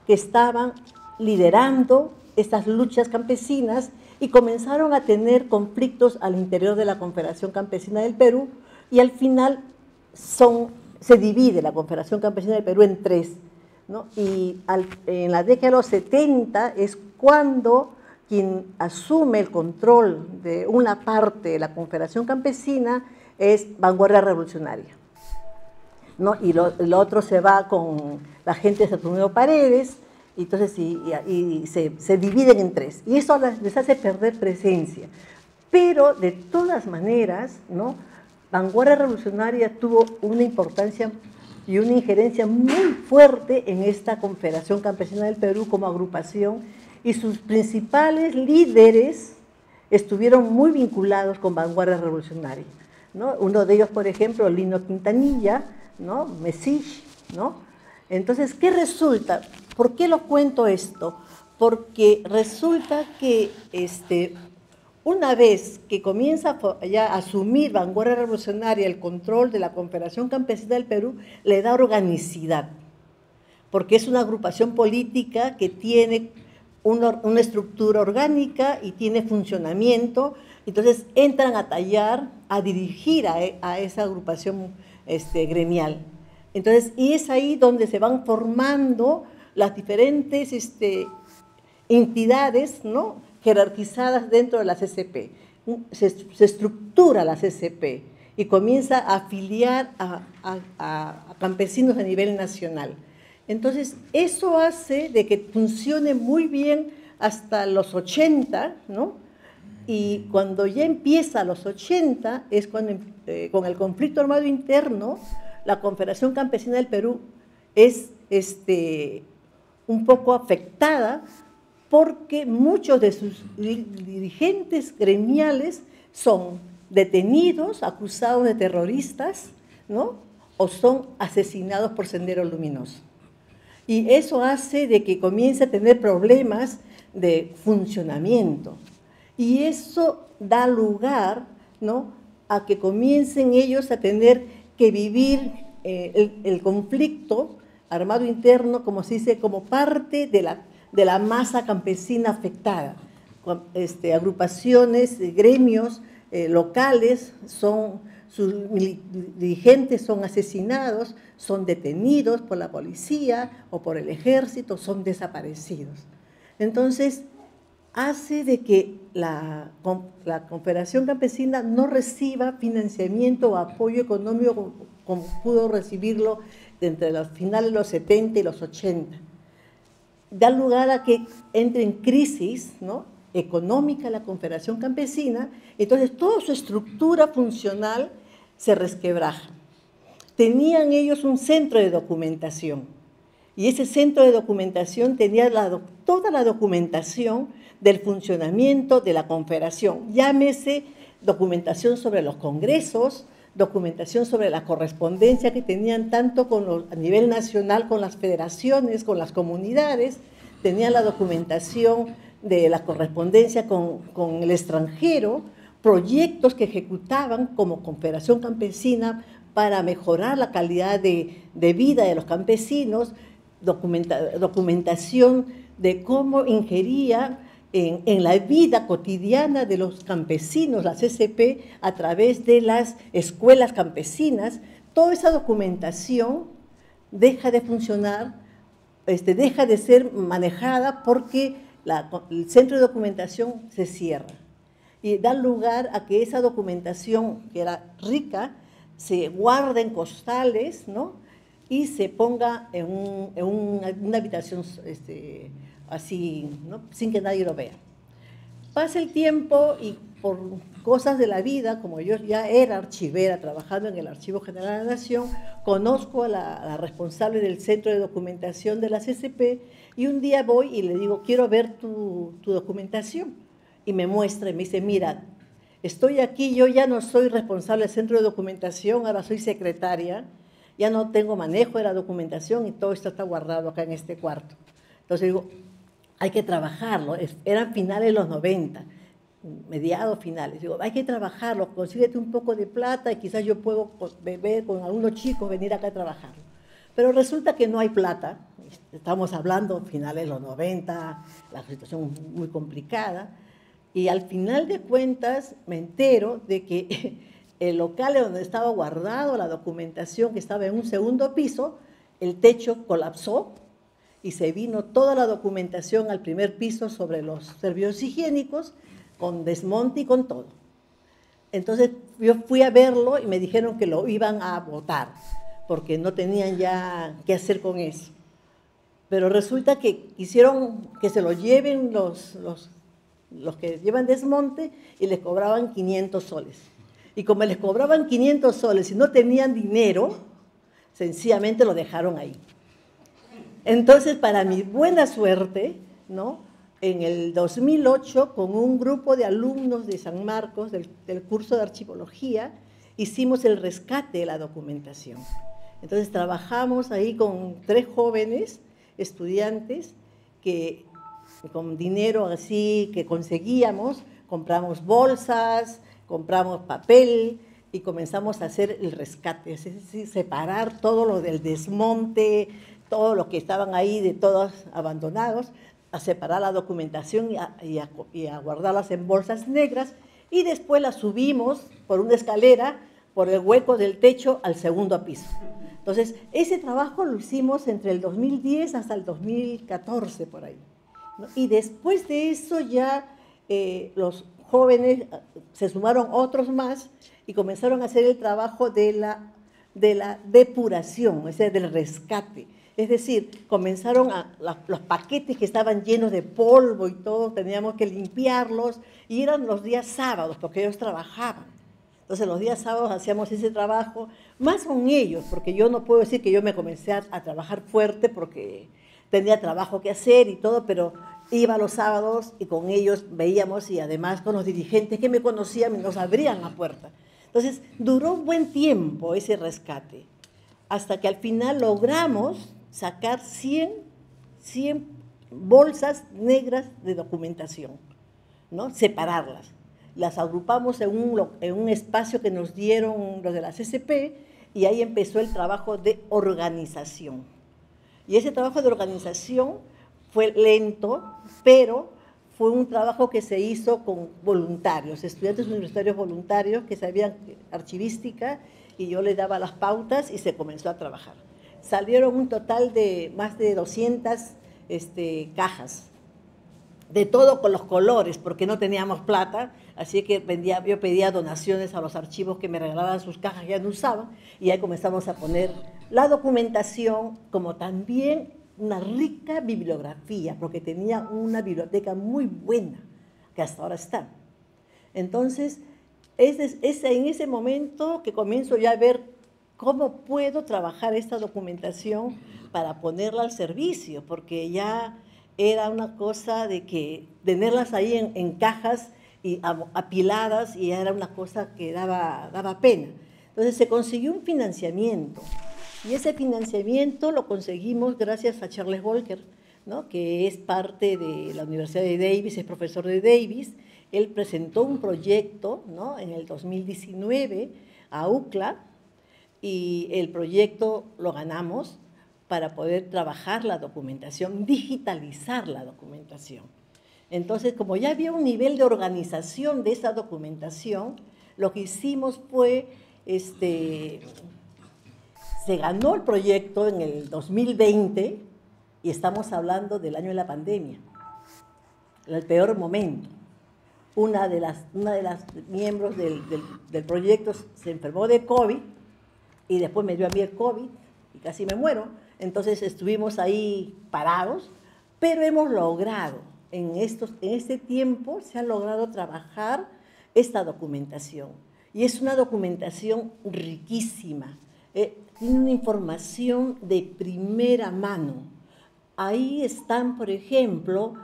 que estaban liderando estas luchas campesinas y comenzaron a tener conflictos al interior de la Confederación Campesina del Perú, y al final se divide la Confederación Campesina del Perú en tres, ¿no? Y en la década de los 70 es cuando quien asume el control de una parte de la Confederación Campesina es Vanguardia Revolucionaria, ¿no? Y lo otro se va con la gente de Saturnino Paredes, y entonces se dividen en tres, y eso les hace perder presencia. Pero de todas maneras, ¿no? Vanguardia Revolucionaria tuvo una importancia y una injerencia muy fuerte en esta Confederación Campesina del Perú como agrupación, y sus principales líderes estuvieron muy vinculados con Vanguardia Revolucionaria, ¿no? Uno de ellos, por ejemplo, Lino Quintanilla, ¿no? Mesich, ¿no? Entonces, ¿qué resulta? ¿Por qué lo cuento esto? Porque resulta que una vez que comienza ya a asumir Vanguardia Revolucionaria el control de la Confederación Campesina del Perú, le da organicidad, porque es una agrupación política que tiene una estructura orgánica y tiene funcionamiento. Entonces entran a tallar, a dirigir a esa agrupación gremial. Entonces, y es ahí donde se van formando las diferentes entidades, ¿no? Jerarquizadas dentro de la CCP. Se estructura la CCP y comienza a afiliar a campesinos a nivel nacional. Entonces, eso hace de que funcione muy bien hasta los 80, ¿no? Y cuando ya empieza a los 80, es cuando, con el conflicto armado interno, la Confederación Campesina del Perú es un poco afectada, porque muchos de sus dirigentes gremiales son detenidos, acusados de terroristas, ¿no? O son asesinados por Sendero Luminoso. Y eso hace de que comience a tener problemas de funcionamiento. Y eso da lugar, ¿no? A que comiencen ellos a tener que vivir el conflicto armado interno, como se dice, como parte de la masa campesina afectada. Agrupaciones, gremios locales, sus dirigentes son asesinados, son detenidos por la policía o por el ejército, son desaparecidos. Entonces, hace de que la Confederación Campesina no reciba financiamiento o apoyo económico como pudo recibirlo entre los finales de los 70 y los 80. Da lugar a que entre en crisis, ¿no? Económica la Confederación Campesina, entonces toda su estructura funcional se resquebraja. Tenían ellos un centro de documentación, y ese centro de documentación tenía toda la documentación del funcionamiento de la Confederación, llámese documentación sobre los congresos, documentación sobre la correspondencia que tenían tanto a nivel nacional con las federaciones, con las comunidades, tenían la documentación de la correspondencia con el extranjero, proyectos que ejecutaban como Confederación Campesina para mejorar la calidad de vida de los campesinos, documentación de cómo ingería en la vida cotidiana de los campesinos la CCP a través de las escuelas campesinas. Toda esa documentación deja de funcionar, deja de ser manejada porque el centro de documentación se cierra, y da lugar a que esa documentación, que era rica, se guarde en costales, ¿no? Y se ponga en una habitación así, ¿no? Sin que nadie lo vea. Pasa el tiempo y por cosas de la vida, como yo ya era archivera trabajando en el Archivo General de la Nación, conozco a la responsable del Centro de Documentación de la CCP y un día voy y le digo, quiero ver tu documentación. Y me muestra y me dice, mira, estoy aquí, yo ya no soy responsable del Centro de Documentación, ahora soy secretaria, ya no tengo manejo de la documentación y todo esto está guardado acá en este cuarto. Entonces digo, hay que trabajarlo, eran finales de los 90, mediados finales, digo, hay que trabajarlo, consíguete un poco de plata y quizás yo puedo beber con algunos chicos, venir acá a trabajarlo. Pero resulta que no hay plata, estamos hablando finales de los 90, la situación muy complicada, y al final de cuentas me entero de que el local donde estaba guardado la documentación, que estaba en un segundo piso, el techo colapsó y se vino toda la documentación al primer piso sobre los servicios higiénicos, con desmonte y con todo. Entonces yo fui a verlo y me dijeron que lo iban a botar, porque no tenían ya qué hacer con eso. Pero resulta que quisieron que se lo lleven los que llevan desmonte y les cobraban 500 soles. Y como les cobraban 500 soles y no tenían dinero, sencillamente lo dejaron ahí. Entonces, para mi buena suerte, ¿no?, en el 2008, con un grupo de alumnos de San Marcos, del curso de archivología, hicimos el rescate de la documentación. Entonces, trabajamos ahí con 3 jóvenes estudiantes que con dinero así que conseguíamos, compramos bolsas, compramos papel y comenzamos a hacer el rescate, es decir, separar todo lo del desmonte, todo lo que estaban ahí de todos abandonados, a separar la documentación y a guardarlas en bolsas negras, y después las subimos por una escalera, por el hueco del techo al segundo piso. Entonces, ese trabajo lo hicimos entre el 2010 hasta el 2014, por ahí, ¿no? Y después de eso ya los jóvenes se sumaron otros más y comenzaron a hacer el trabajo de la depuración, es decir, del rescate. Es decir, comenzaron los paquetes que estaban llenos de polvo y todo, teníamos que limpiarlos, y eran los días sábados, porque ellos trabajaban. Entonces, los días sábados hacíamos ese trabajo, más con ellos, porque yo no puedo decir que yo me comencé a trabajar fuerte, porque tenía trabajo que hacer y todo, pero iba los sábados y con ellos veíamos, y además con los dirigentes que me conocían y nos abrían la puerta. Entonces, duró un buen tiempo ese rescate, hasta que al final logramos sacar 100 bolsas negras de documentación, ¿no? Separarlas. Las agrupamos en un espacio que nos dieron los de la CCP, y ahí empezó el trabajo de organización. Y ese trabajo de organización fue lento, pero fue un trabajo que se hizo con voluntarios, estudiantes universitarios voluntarios que sabían archivística, y yo les daba las pautas y se comenzó a trabajar. Salieron un total de más de 200 cajas, de todo con los colores, porque no teníamos plata, así que yo pedía donaciones a los archivos que me regalaban sus cajas que ya no usaban, y ahí comenzamos a poner la documentación, como también una rica bibliografía, porque tenía una biblioteca muy buena, que hasta ahora está. Entonces, es en ese momento que comienzo ya a ver cómo puedo trabajar esta documentación para ponerla al servicio, porque ya era una cosa de que tenerlas ahí en cajas y apiladas, y era una cosa que daba pena. Entonces se consiguió un financiamiento, y ese financiamiento lo conseguimos gracias a Charles Volcker, ¿no?, que es parte de la Universidad de Davis, es profesor de Davis. Él presentó un proyecto, ¿no?, en el 2019 a UCLA, y el proyecto lo ganamos para poder trabajar la documentación, digitalizar la documentación. Entonces, como ya había un nivel de organización de esa documentación, lo que hicimos fue, se ganó el proyecto en el 2020, y estamos hablando del año de la pandemia, el peor momento. Una de las miembros del proyecto se enfermó de COVID, y después me dio a mí el COVID y casi me muero. Entonces estuvimos ahí parados Pero hemos logrado, en este tiempo se ha logrado trabajar esta documentación. Y es una documentación riquísima, tiene una información de primera mano. Ahí están, por ejemplo,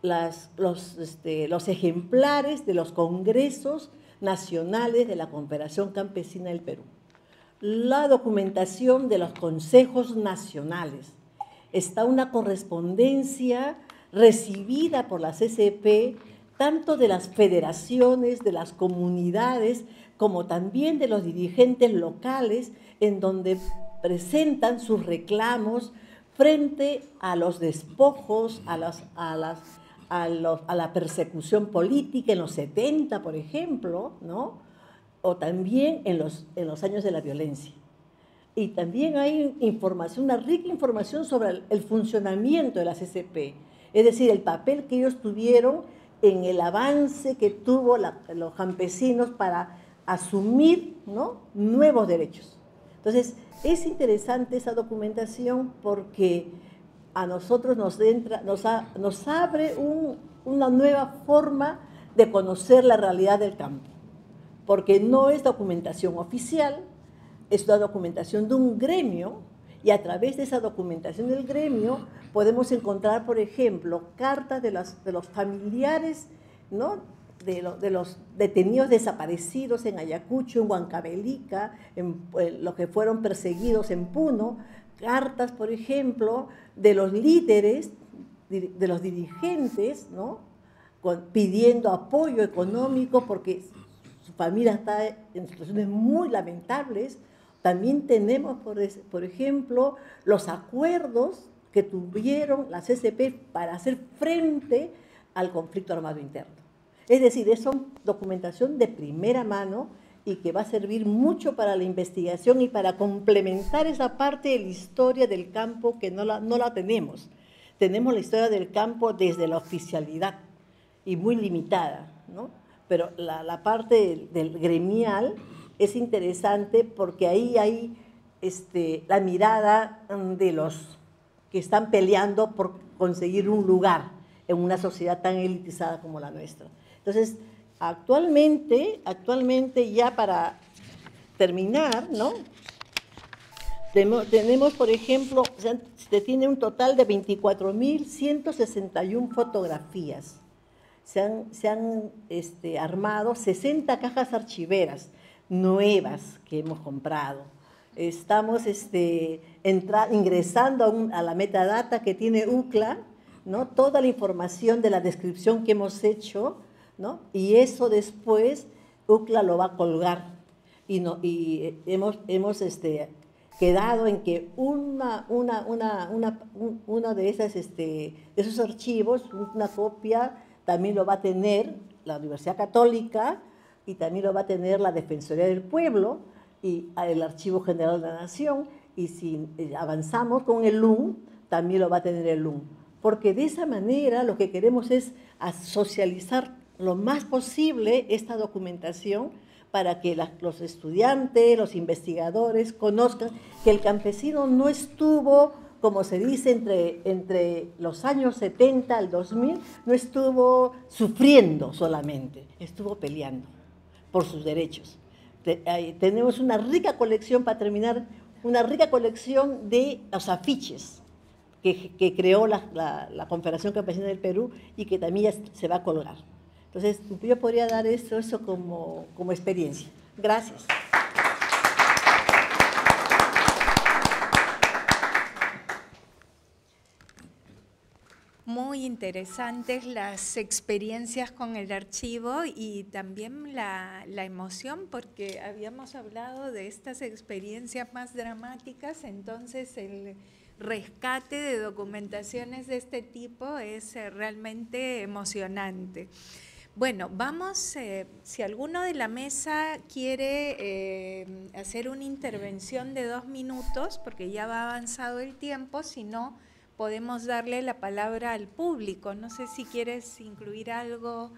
los ejemplares de los congresos nacionales de la Confederación Campesina del Perú, la documentación de los consejos nacionales. Está una correspondencia recibida por la CCP, tanto de las federaciones, de las comunidades, como también de los dirigentes locales, en donde presentan sus reclamos frente a los despojos, a la persecución política en los 70, por ejemplo, ¿no? O también en los años de la violencia. Y también hay información, una rica información sobre el funcionamiento de la CCP, es decir, el papel que ellos tuvieron en el avance que tuvo los campesinos para asumir, ¿no?, nuevos derechos. Entonces, es interesante esa documentación porque a nosotros nos abre una nueva forma de conocer la realidad del campo, porque no es documentación oficial, es una documentación de un gremio, y a través de esa documentación del gremio podemos encontrar, por ejemplo, cartas de los familiares, ¿no?, de los detenidos desaparecidos en Ayacucho, en Huancavelica, en los que fueron perseguidos en Puno, cartas, por ejemplo, de los líderes, de los dirigentes, ¿no?, pidiendo apoyo económico porque su familia está en situaciones muy lamentables. También tenemos, por ejemplo, los acuerdos que tuvieron la CCP para hacer frente al conflicto armado interno. Es decir, es documentación de primera mano y que va a servir mucho para la investigación y para complementar esa parte de la historia del campo que no la tenemos. Tenemos la historia del campo desde la oficialidad y muy limitada, ¿no? Pero la parte del gremial es interesante porque ahí hay la mirada de los que están peleando por conseguir un lugar en una sociedad tan elitizada como la nuestra. Entonces, actualmente ya para terminar, ¿no?, tenemos, por ejemplo, se tiene un total de 24.161 fotografías. Se han armado 60 cajas archiveras nuevas que hemos comprado. Estamos ingresando a la metadata que tiene UCLA, ¿no?, toda la información de la descripción que hemos hecho, ¿no?, y eso después UCLA lo va a colgar. Y hemos quedado en que uno de esos archivos, una copia, también lo va a tener la Universidad Católica y también lo va a tener la Defensoría del Pueblo y el Archivo General de la Nación, y si avanzamos con el LUN, también lo va a tener el LUN. Porque de esa manera lo que queremos es socializar lo más posible esta documentación para que los estudiantes, los investigadores conozcan que el campesino no estuvo, como se dice, entre los años 70 al 2000, no estuvo sufriendo solamente, estuvo peleando por sus derechos. Tenemos una rica colección, para terminar, una rica colección de los afiches que creó la Confederación Campesina del Perú y que también ya se va a colgar. Entonces, yo podría dar eso como experiencia. Gracias. Muy interesantes las experiencias con el archivo y también la emoción, porque habíamos hablado de estas experiencias más dramáticas, entonces el rescate de documentaciones de este tipo es realmente emocionante. Bueno, vamos, si alguno de la mesa quiere hacer una intervención de 2 minutos, porque ya va avanzado el tiempo, si no, podemos darle la palabra al público. No sé si quieres incluir algo,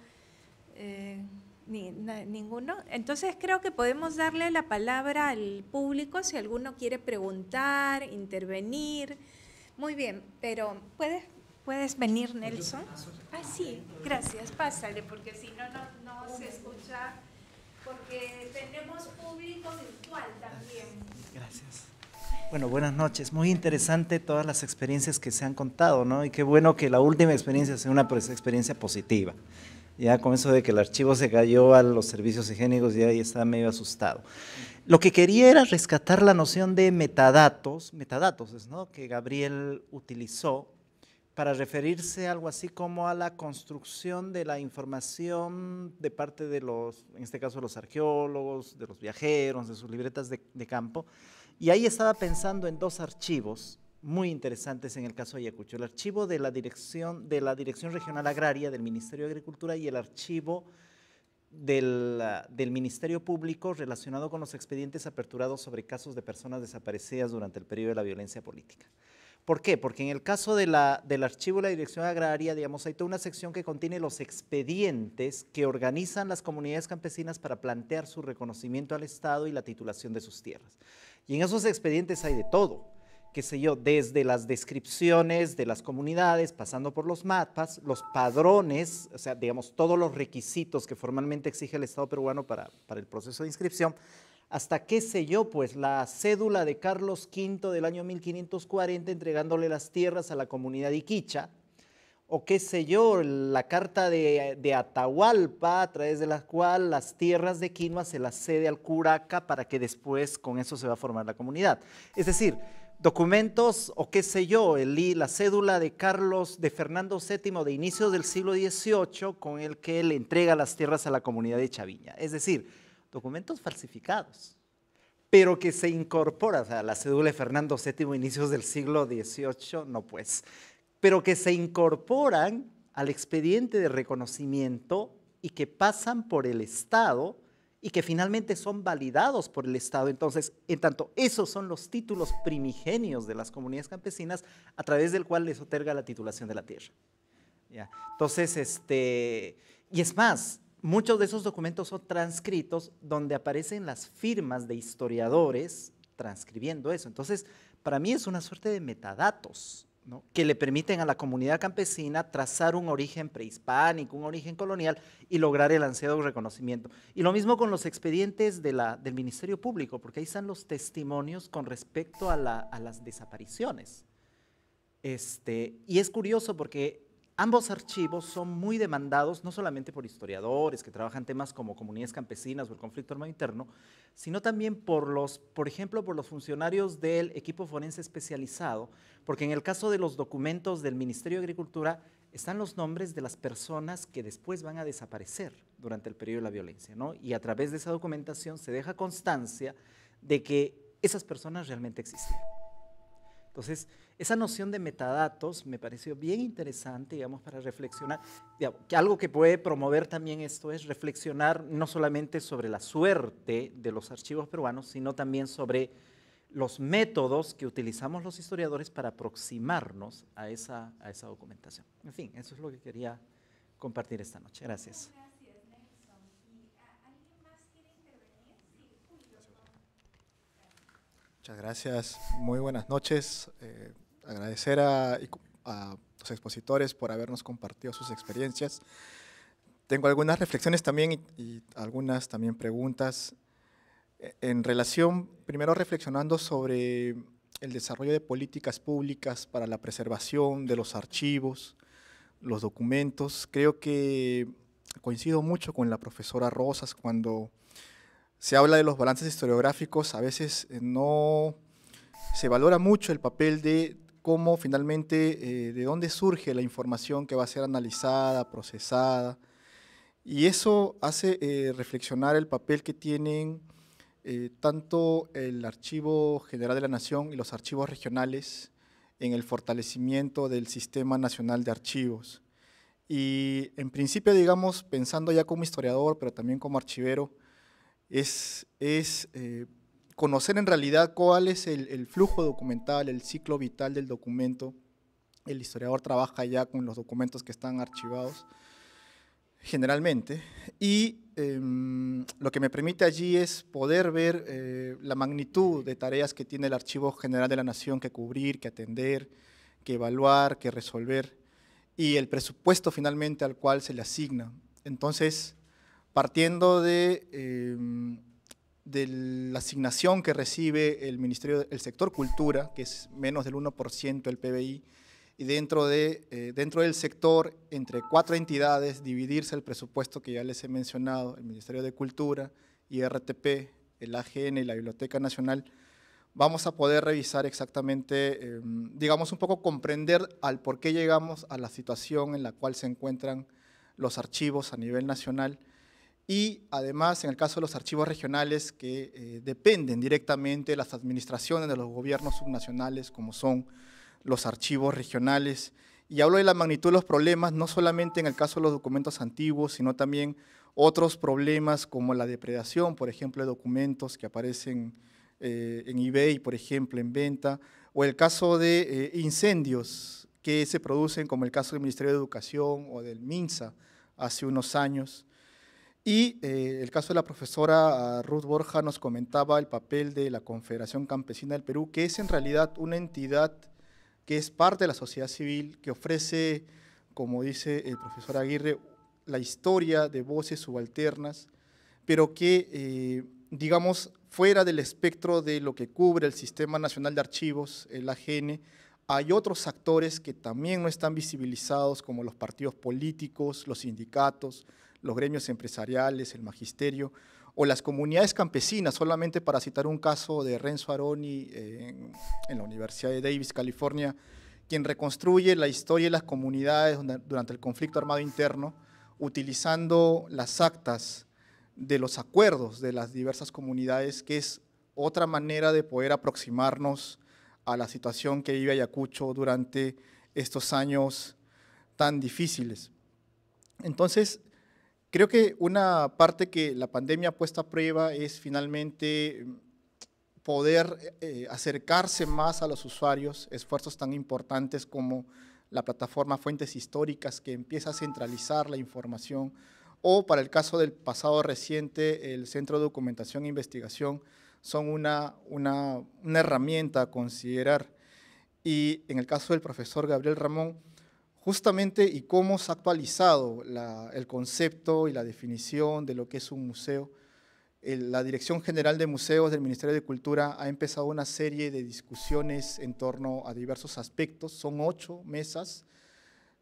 ninguno. Entonces creo que podemos darle la palabra al público si alguno quiere preguntar, intervenir. Muy bien, pero ¿Puedes venir, Nelson? Ah, sí, gracias, pásale, porque si no, no se escucha, porque tenemos público virtual también. Gracias. Bueno, buenas noches. Muy interesante todas las experiencias que se han contado, ¿no? Y qué bueno que la última experiencia sea una experiencia positiva. Ya con eso de que el archivo se cayó a los servicios higiénicos, ya ahí estaba medio asustado. Lo que quería era rescatar la noción de metadatos, ¿no? Que Gabriel utilizó para referirse a algo así como a la construcción de la información de parte de los, en este caso, de los arqueólogos, de los viajeros, de sus libretas de campo. Y ahí estaba pensando en dos archivos muy interesantes en el caso de Ayacucho: el archivo de la Dirección Regional Agraria del Ministerio de Agricultura y el archivo del Ministerio Público relacionado con los expedientes aperturados sobre casos de personas desaparecidas durante el periodo de la violencia política. ¿Por qué? Porque en el caso del archivo de la Dirección Agraria, digamos, hay toda una sección que contiene los expedientes que organizan las comunidades campesinas para plantear su reconocimiento al Estado y la titulación de sus tierras. Y en esos expedientes hay de todo, qué sé yo, desde las descripciones de las comunidades, pasando por los mapas, los padrones, o sea, digamos, todos los requisitos que formalmente exige el Estado peruano para el proceso de inscripción, hasta, qué sé yo, pues la cédula de Carlos V del año 1540 entregándole las tierras a la comunidad iquicha, o qué sé yo, la carta de Atahualpa, a través de la cual las tierras de quinoa se las cede al curaca para que después con eso se va a formar la comunidad. Es decir, documentos, o qué sé yo, la cédula de Fernando VII de inicios del siglo XVIII con el que le entrega las tierras a la comunidad de Chaviña. Es decir, documentos falsificados, pero que se incorpora, o sea, la cédula de Fernando VII, inicios del siglo XVIII, no pues, pero que se incorporan al expediente de reconocimiento y que pasan por el Estado y que finalmente son validados por el Estado. Entonces, en tanto, esos son los títulos primigenios de las comunidades campesinas a través del cual les otorga la titulación de la tierra. ¿Ya? Entonces, y es más, muchos de esos documentos son transcritos donde aparecen las firmas de historiadores transcribiendo eso. Entonces, para mí es una suerte de metadatos, ¿no?, que le permiten a la comunidad campesina trazar un origen prehispánico, un origen colonial y lograr el ansiado reconocimiento. Y lo mismo con los expedientes del Ministerio Público, porque ahí están los testimonios con respecto a las desapariciones. Y es curioso porque ambos archivos son muy demandados, no solamente por historiadores que trabajan temas como comunidades campesinas o el conflicto armado interno, sino también por ejemplo, por los funcionarios del equipo forense especializado, porque en el caso de los documentos del Ministerio de Agricultura están los nombres de las personas que después van a desaparecer durante el periodo de la violencia, ¿no? Y a través de esa documentación se deja constancia de que esas personas realmente existen. Entonces, esa noción de metadatos me pareció bien interesante, digamos, para reflexionar. Que algo que puede promover también esto es reflexionar no solamente sobre la suerte de los archivos peruanos, sino también sobre los métodos que utilizamos los historiadores para aproximarnos a esa documentación. En fin, eso es lo que quería compartir esta noche. Gracias. Muchas gracias, muy buenas noches. Agradecer a los expositores por habernos compartido sus experiencias. Tengo algunas reflexiones también y algunas también preguntas en relación, primero reflexionando sobre el desarrollo de políticas públicas para la preservación de los archivos, los documentos. Creo que coincido mucho con la profesora Rosas cuando se habla de los balances historiográficos. A veces no se valora mucho el papel de cómo finalmente, de dónde surge la información que va a ser analizada, procesada, y eso hace reflexionar el papel que tienen tanto el Archivo General de la Nación y los archivos regionales en el fortalecimiento del Sistema Nacional de Archivos. Y en principio, digamos, pensando ya como historiador, pero también como archivero, es conocer en realidad cuál es el flujo documental, el ciclo vital del documento. El historiador trabaja ya con los documentos que están archivados, generalmente, y lo que me permite allí es poder ver la magnitud de tareas que tiene el Archivo General de la Nación que cubrir, que atender, que evaluar, que resolver. y el presupuesto finalmente al cual se le asigna. Entonces, partiendo de la asignación que recibe el Ministerio, el sector cultura, que es menos del 1% del PBI, y dentro del sector, entre 4 entidades, dividirse el presupuesto que ya les he mencionado, el Ministerio de Cultura, IRTP, el AGN y la Biblioteca Nacional, vamos a poder revisar exactamente, digamos un poco comprender al por qué llegamos a la situación en la cual se encuentran los archivos a nivel nacional, y además en el caso de los archivos regionales que dependen directamente de las administraciones de los gobiernos subnacionales, como son los archivos regionales. Y hablo de la magnitud de los problemas, no solamente en el caso de los documentos antiguos, sino también otros problemas como la depredación, por ejemplo, de documentos que aparecen en eBay, por ejemplo, en venta, o el caso de incendios que se producen, como el caso del Ministerio de Educación o del MINSA hace unos años. Y el caso de la profesora Ruth Borja nos comentaba el papel de la Confederación Campesina del Perú, que es en realidad una entidad que es parte de la sociedad civil, que ofrece, como dice el profesor Aguirre, la historia de voces subalternas, pero que, digamos, fuera del espectro de lo que cubre el Sistema Nacional de Archivos, el AGN, hay otros actores que también no están visibilizados, como los partidos políticos, los sindicatos, los gremios empresariales, el magisterio, o las comunidades campesinas, solamente para citar un caso de Renzo Aroni en la Universidad de Davis, California, quien reconstruye la historia de las comunidades durante el conflicto armado interno, utilizando las actas de los acuerdos de las diversas comunidades, que es otra manera de poder aproximarnos a la situación que vive Ayacucho durante estos años tan difíciles. Entonces, creo que una parte que la pandemia ha puesto a prueba es finalmente poder acercarse más a los usuarios, esfuerzos tan importantes como la plataforma Fuentes Históricas, que empieza a centralizar la información, o para el caso del pasado reciente, el Centro de Documentación e Investigación, son una herramienta a considerar. Y en el caso del profesor Gabriel Ramón, justamente, y cómo se ha actualizado el concepto y la definición de lo que es un museo. La Dirección General de Museos del Ministerio de Cultura ha empezado una serie de discusiones en torno a diversos aspectos, son 8 mesas,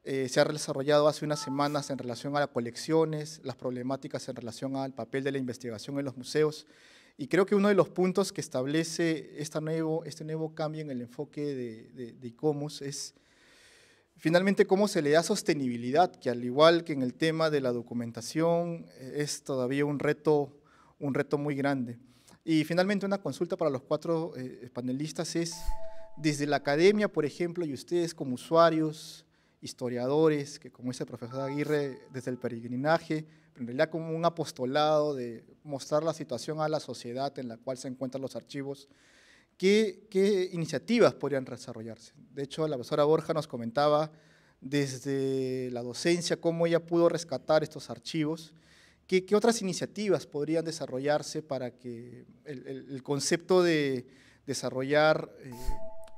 se ha desarrollado hace unas semanas en relación a las colecciones, las problemáticas en relación al papel de la investigación en los museos, y creo que uno de los puntos que establece este nuevo cambio en el enfoque de ICOMOS es finalmente cómo se le da sostenibilidad, que al igual que en el tema de la documentación es todavía un reto muy grande. Y finalmente una consulta para los 4 panelistas es, desde la academia, por ejemplo, y ustedes como usuarios, historiadores, que como dice el profesor Aguirre, desde el peregrinaje, pero en realidad como un apostolado de mostrar la situación a la sociedad en la cual se encuentran los archivos, ¿qué iniciativas podrían desarrollarse? De hecho, la profesora Borja nos comentaba desde la docencia cómo ella pudo rescatar estos archivos. ¿Qué otras iniciativas podrían desarrollarse para que el concepto de desarrollar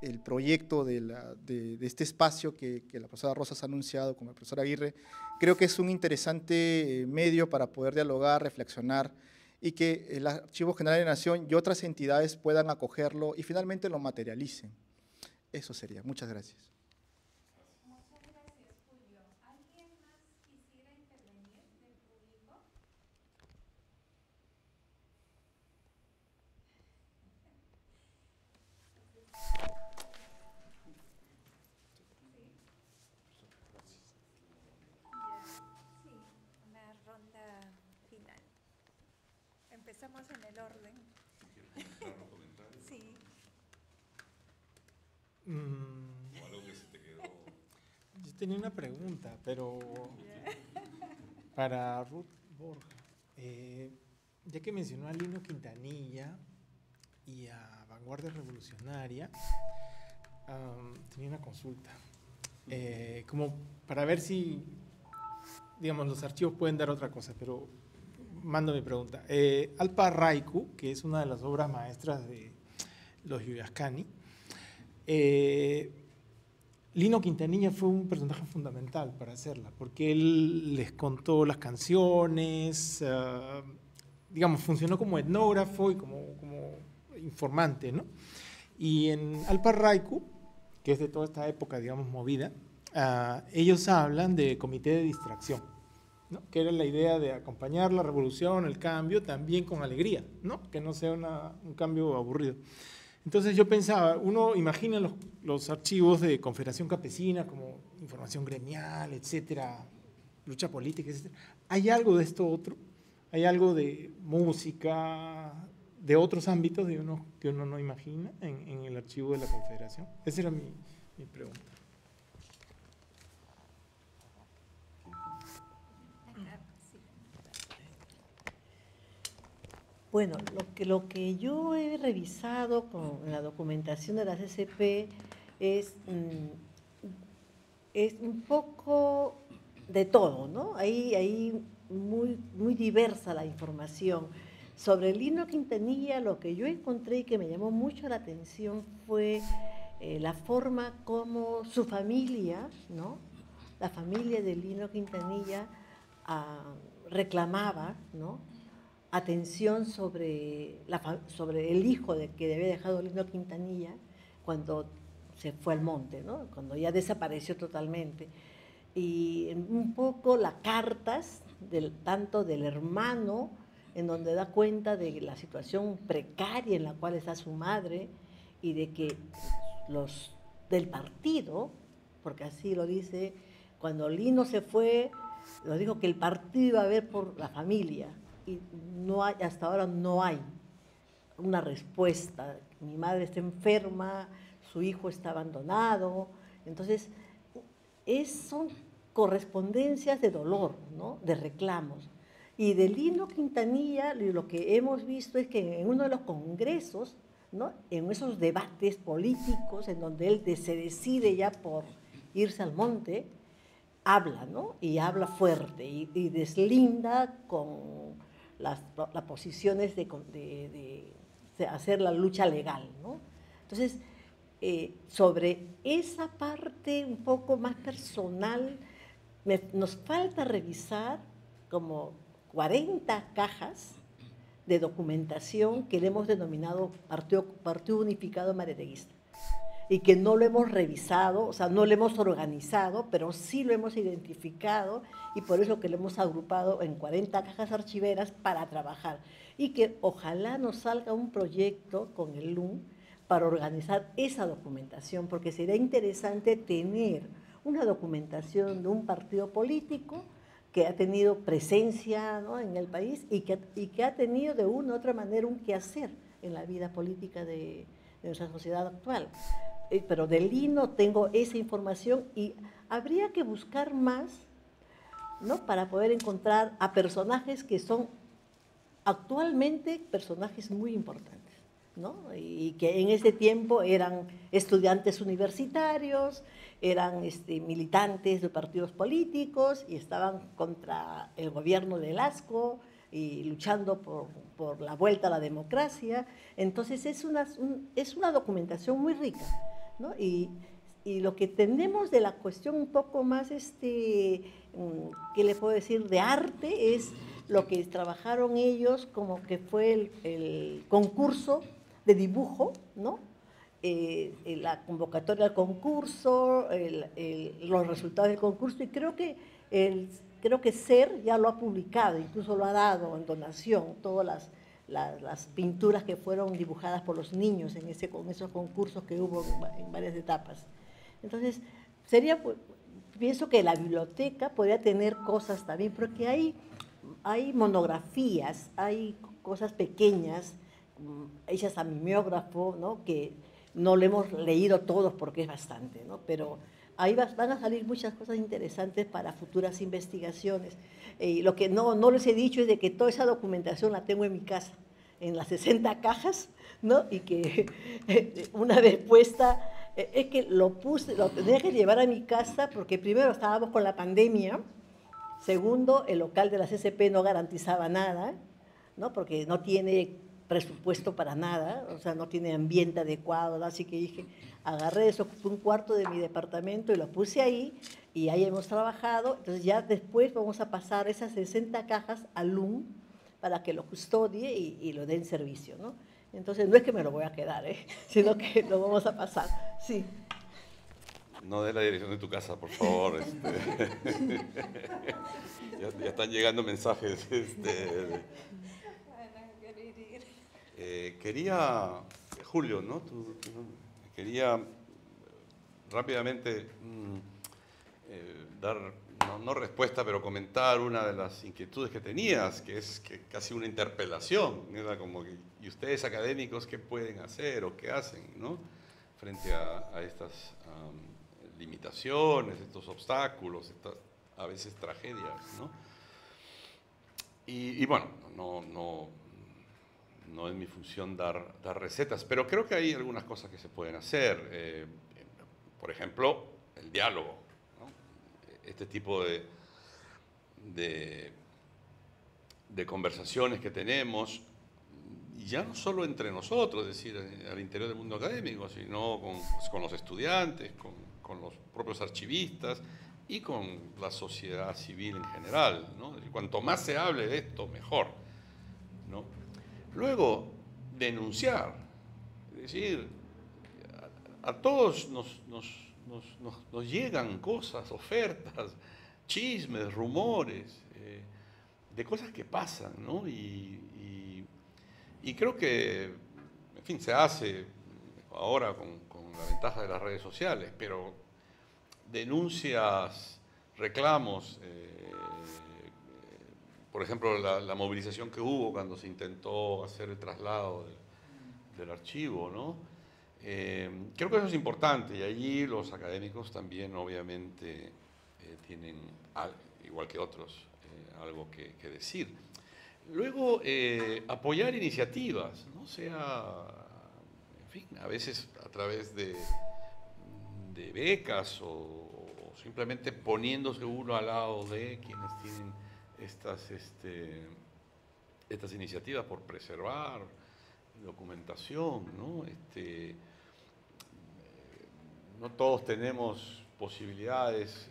el proyecto de este espacio que la profesora Rosas ha anunciado con el profesor Aguirre, creo que es un interesante medio para poder dialogar, reflexionar, y que el Archivo General de la Nación y otras entidades puedan acogerlo y finalmente lo materialicen. Eso sería. Muchas gracias. Muchas gracias, Julio. ¿Alguien más quisiera intervenir del público? Sí, una ronda final. Empezamos en el orden. Sí. Yo tenía una pregunta, pero para Ruth Borja, ya que mencionó a Lino Quintanilla y a Vanguardia Revolucionaria, tenía una consulta, como para ver si, digamos, los archivos pueden dar otra cosa, pero mando mi pregunta. Alpa Raiku, que es una de las obras maestras de los Yuyascani, Lino Quintanilla fue un personaje fundamental para hacerla, porque él les contó las canciones, digamos, funcionó como etnógrafo y como informante, ¿no? Y en Alpar Raiku, que es de toda esta época, digamos, movida, ellos hablan de comité de distracción, ¿no? Que era la idea de acompañar la revolución, el cambio, también con alegría, ¿no? Que no sea un cambio aburrido. Entonces yo pensaba, uno imagina los archivos de Confederación Campesina como información gremial, etcétera, lucha política, etcétera. ¿Hay algo de esto otro? ¿Hay algo de música, de otros ámbitos que uno no imagina en el archivo de la Confederación? Esa era mi pregunta. Bueno, lo que yo he revisado con la documentación de la CCP es un poco de todo, ¿no? Ahí muy diversa la información. Sobre Lino Quintanilla, lo que yo encontré y que me llamó mucho la atención fue la forma como su familia, ¿no? La familia de Lino Quintanilla reclamaba, ¿no?, atención sobre el hijo que había dejado Lino Quintanilla cuando se fue al monte, ¿no?, cuando ya desapareció totalmente. Y un poco las cartas tanto del hermano, en donde da cuenta de la situación precaria en la cual está su madre y de que los del partido, porque así lo dice, cuando Lino se fue, lo dijo que el partido iba a ver por la familia, y hasta ahora no hay una respuesta. Mi madre está enferma, su hijo está abandonado. Entonces, son correspondencias de dolor, ¿no?, de reclamos. Y de Lino Quintanilla, lo que hemos visto es que en uno de los congresos, ¿no?, en esos debates políticos en donde él se decide ya por irse al monte, habla, ¿no?, y habla fuerte y deslinda con las posiciones de hacer la lucha legal, ¿no? Entonces, sobre esa parte un poco más personal, nos falta revisar como 40 cajas de documentación que le hemos denominado Partido Unificado Mareteguista, y que no lo hemos revisado, o sea, no lo hemos organizado, pero sí lo hemos identificado, y por eso que lo hemos agrupado en 40 cajas archiveras para trabajar, y que ojalá nos salga un proyecto con el LUM para organizar esa documentación, porque sería interesante tener una documentación de un partido político que ha tenido presencia, ¿no?, en el país y que ha tenido de una u otra manera un quehacer en la vida política de nuestra sociedad actual. Pero de Lino tengo esa información y habría que buscar más, ¿no?, para poder encontrar a personajes que son actualmente personajes muy importantes, ¿no?, y que en ese tiempo eran estudiantes universitarios, eran militantes de partidos políticos y estaban contra el gobierno de Velasco y luchando por la vuelta a la democracia. Entonces es una documentación muy rica, ¿no? Y lo que tenemos de la cuestión un poco más, ¿qué le puedo decir?, de arte, es lo que trabajaron ellos, como que fue el concurso de dibujo, ¿no?, la convocatoria al concurso, los resultados del concurso, y creo que SER ya lo ha publicado, incluso lo ha dado en donación, todas las pinturas que fueron dibujadas por los niños en esos concursos que hubo en varias etapas. Entonces, pienso que la biblioteca podría tener cosas también, porque hay monografías, hay cosas pequeñas, hechas a mimeógrafo, ¿no?, que no lo hemos leído todos porque es bastante, ¿no?, pero ahí van a salir muchas cosas interesantes para futuras investigaciones. Lo que no les he dicho es de que toda esa documentación la tengo en mi casa, en las 60 cajas, ¿no?, y que una vez puesta, es que lo tenía que llevar a mi casa porque primero estábamos con la pandemia, segundo, el local de la CCP no garantizaba nada, ¿no?, porque no tiene presupuesto para nada, o sea, no tiene ambiente adecuado, ¿no? Así que dije, agarré eso, ocupé un cuarto de mi departamento y lo puse ahí, y ahí hemos trabajado. Entonces ya después vamos a pasar esas 60 cajas al LUM para que lo custodie y lo dé en servicio, ¿no? Entonces no es que me lo voy a quedar, sino que lo vamos a pasar, sí. No dé la dirección de tu casa, por favor. Ya están llegando mensajes. Quería, Julio, ¿no? Quería rápidamente dar, no respuesta, pero comentar una de las inquietudes que tenías, que es casi una interpelación. Era como que, ¿y ustedes académicos qué pueden hacer o qué hacen, ¿no? Frente a estas limitaciones, estos obstáculos, estas a veces tragedias, ¿no? Y bueno, no es mi función dar recetas, pero creo que hay algunas cosas que se pueden hacer. Por ejemplo, el diálogo, ¿no? Este tipo de conversaciones que tenemos, y ya no solo entre nosotros, es decir, al interior del mundo académico, sino con los estudiantes, con los propios archivistas y con la sociedad civil en general, ¿no? Cuanto más se hable de esto, mejor, ¿no? Luego, denunciar, es decir, a todos nos llegan cosas, ofertas, chismes, rumores, de cosas que pasan, ¿no? Y creo que, en fin, se hace ahora con la ventaja de las redes sociales, pero denuncias, reclamos, por ejemplo, la movilización que hubo cuando se intentó hacer el traslado del archivo, ¿no? Creo que eso es importante, y allí los académicos también obviamente tienen, igual que otros, algo que decir. Luego, apoyar iniciativas, ¿no? Sea, en fin, a veces a través de becas o simplemente poniéndose uno al lado de quienes tienen estas iniciativas por preservar documentación, ¿no? No todos tenemos posibilidades,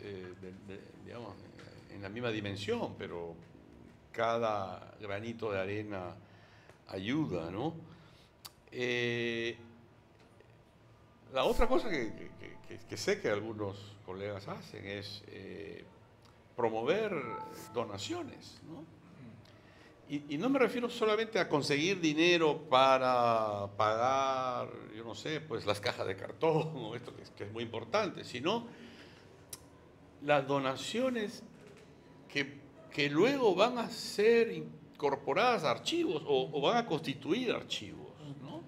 digamos, en la misma dimensión, pero cada granito de arena ayuda, ¿no? La otra cosa que sé que algunos colegas hacen es promover donaciones, ¿no? Y no me refiero solamente a conseguir dinero para pagar, yo no sé, pues las cajas de cartón o esto que es muy importante, sino las donaciones que luego van a ser incorporadas a archivos o van a constituir archivos, ¿no?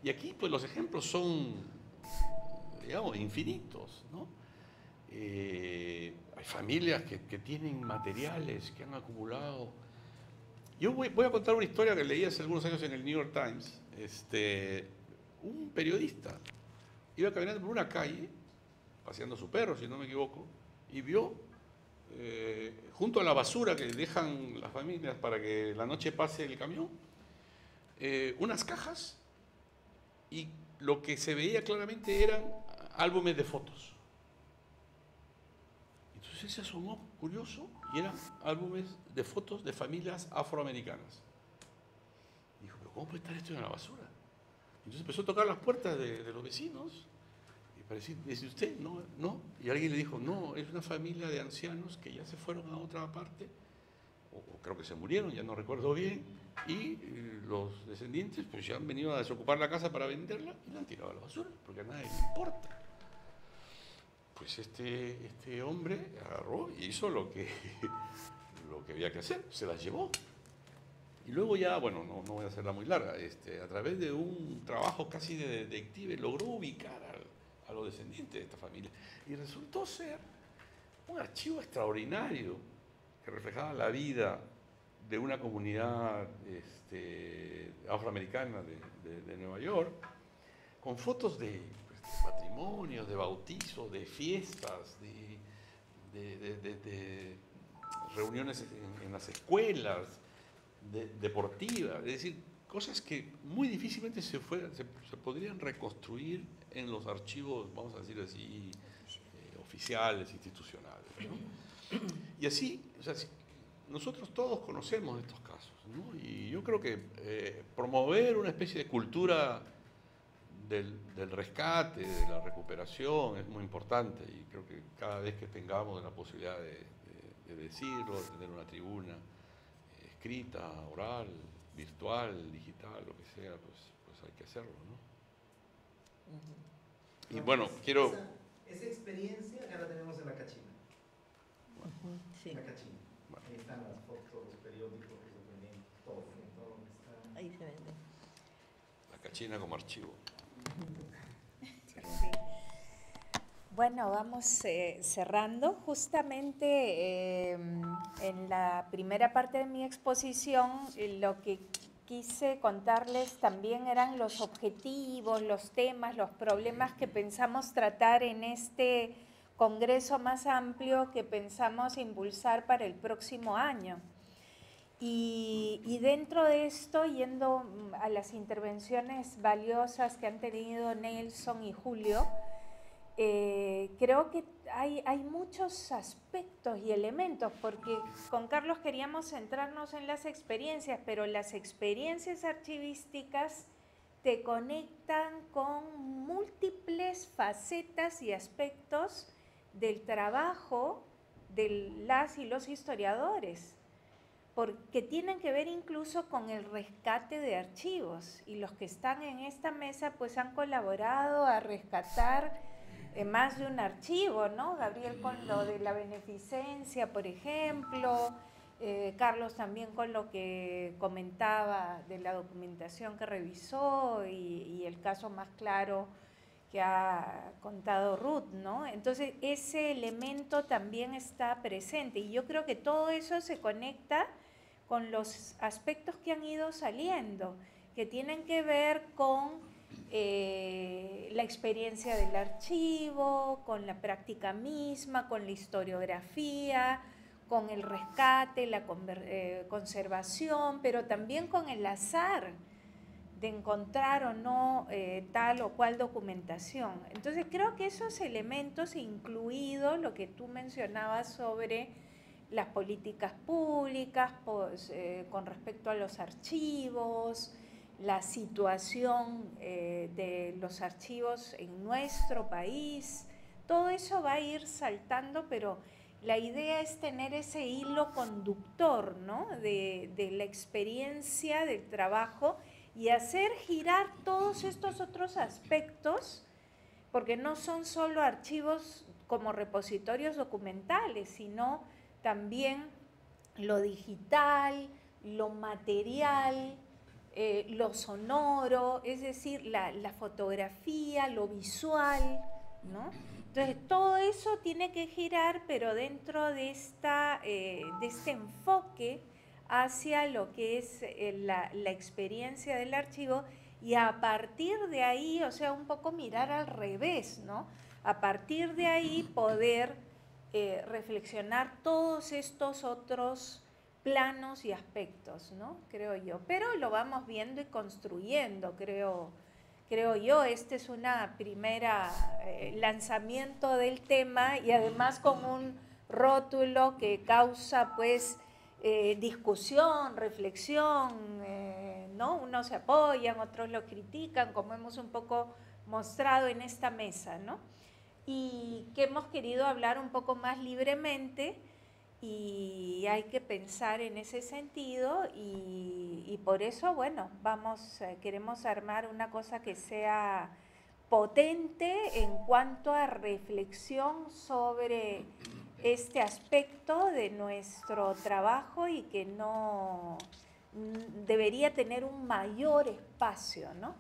Y aquí pues los ejemplos son, digamos, infinitos, ¿no? Hay familias que tienen materiales que han acumulado. Yo voy a contar una historia que leí hace algunos años en el New York Times. Un periodista iba caminando por una calle, paseando a su perro, si no me equivoco, y vio junto a la basura que dejan las familias para que la noche pase el camión, unas cajas, y lo que se veía claramente eran álbumes de fotos. Entonces él se asomó, curioso, y eran álbumes de fotos de familias afroamericanas. Dijo, pero ¿cómo puede estar esto en la basura? Entonces empezó a tocar las puertas de los vecinos, y parecía, ¿dice usted? No, no. Y alguien le dijo, no, es una familia de ancianos que ya se fueron a otra parte, o creo que se murieron, ya no recuerdo bien, y los descendientes pues ya han venido a desocupar la casa para venderla y la han tirado a la basura, porque a nadie le importa. Pues este hombre agarró y hizo lo que había que hacer, se las llevó. Y luego ya, bueno, no voy a hacerla muy larga, a través de un trabajo casi de detective logró ubicar a los descendientes de esta familia. Y resultó ser un archivo extraordinario que reflejaba la vida de una comunidad afroamericana de Nueva York, con fotos de matrimonios, de bautizos, de fiestas, de reuniones en las escuelas, deportivas, es decir, cosas que muy difícilmente se podrían reconstruir en los archivos, vamos a decir así, oficiales, institucionales, ¿no? Y así, o sea, nosotros todos conocemos estos casos, ¿no? Y yo creo que promover una especie de cultura del rescate, de la recuperación, es muy importante, y creo que cada vez que tengamos la posibilidad de decirlo, de tener una tribuna escrita, oral, virtual, digital, lo que sea, pues hay que hacerlo, ¿no? Y bueno, quiero... Esa experiencia acá la tenemos en la Cachina. Sí. La Cachina. Bueno. Ahí están las fotos, los periódicos, los documentos, todo lo que está. Ahí se vende. La Cachina como archivo. Sí. Bueno, vamos cerrando. Justamente en la primera parte de mi exposición, lo que quise contarles también eran los objetivos, los temas, los problemas que pensamos tratar en este congreso más amplio que pensamos impulsar para el próximo año. Y dentro de esto, yendo a las intervenciones valiosas que han tenido Nelson y Julio, creo que hay muchos aspectos y elementos, porque con Carlos queríamos centrarnos en las experiencias, pero las experiencias archivísticas te conectan con múltiples facetas y aspectos del trabajo de las y los historiadores, porque tienen que ver incluso con el rescate de archivos, y los que están en esta mesa pues han colaborado a rescatar más de un archivo, ¿no? Gabriel con lo de la beneficencia, por ejemplo, Carlos también con lo que comentaba de la documentación que revisó y el caso más claro que ha contado Ruth, ¿no? Entonces ese elemento también está presente, y yo creo que todo eso se conecta con los aspectos que han ido saliendo, que tienen que ver con la experiencia del archivo, con la práctica misma, con la historiografía, con el rescate, la conservación, pero también con el azar de encontrar o no tal o cual documentación. Entonces creo que esos elementos, incluido lo que tú mencionabas sobre las políticas públicas pues, con respecto a los archivos, la situación de los archivos en nuestro país, todo eso va a ir saltando, pero la idea es tener ese hilo conductor, ¿no? de la experiencia del trabajo y hacer girar todos estos otros aspectos, porque no son solo archivos como repositorios documentales, sino también lo digital, lo material, lo sonoro, es decir, la fotografía, lo visual, ¿no? Entonces, todo eso tiene que girar, pero dentro de este enfoque hacia lo que es la experiencia del archivo, y a partir de ahí, o sea, un poco mirar al revés, ¿no? A partir de ahí poder reflexionar todos estos otros planos y aspectos, ¿no? Creo yo. Pero lo vamos viendo y construyendo, creo yo. Este es una primera lanzamiento del tema, y además con un rótulo que causa pues discusión, reflexión, ¿no? Unos se apoyan, otros lo critican, como hemos un poco mostrado en esta mesa, ¿no? Y que hemos querido hablar un poco más libremente, y hay que pensar en ese sentido, y por eso, bueno, queremos armar una cosa que sea potente en cuanto a reflexión sobre este aspecto de nuestro trabajo, y que no debería tener un mayor espacio, ¿no?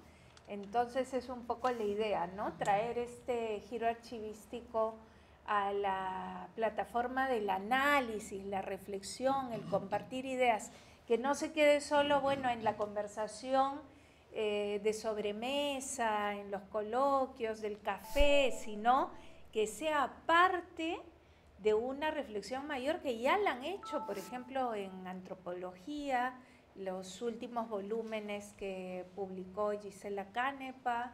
Entonces es un poco la idea, ¿no? Traer este giro archivístico a la plataforma del análisis, la reflexión, el compartir ideas, que no se quede solo, bueno, en la conversación de sobremesa, en los coloquios, del café, sino que sea parte de una reflexión mayor que ya la han hecho, por ejemplo, en antropología, los últimos volúmenes que publicó Gisela Canepa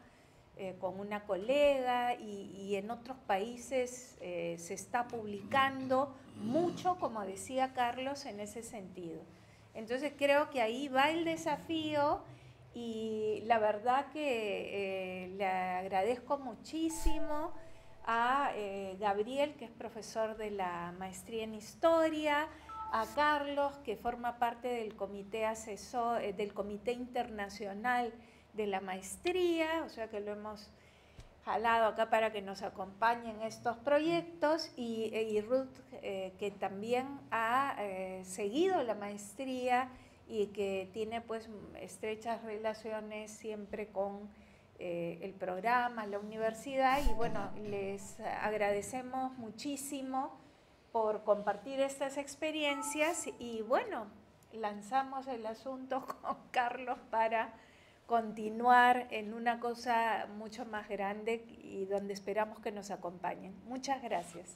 con una colega, y en otros países se está publicando mucho, como decía Carlos, en ese sentido. Entonces creo que ahí va el desafío, y la verdad que le agradezco muchísimo a Gabriel, que es profesor de la maestría en Historia, a Carlos, que forma parte del comité asesor, del comité internacional de la maestría, o sea que lo hemos jalado acá para que nos acompañe en estos proyectos, y Ruth, que también ha seguido la maestría y que tiene pues estrechas relaciones siempre con el programa, la universidad, y bueno, les agradecemos muchísimo por compartir estas experiencias, y bueno, lanzamos el asunto con Carlos para continuar en una cosa mucho más grande y donde esperamos que nos acompañen. Muchas gracias.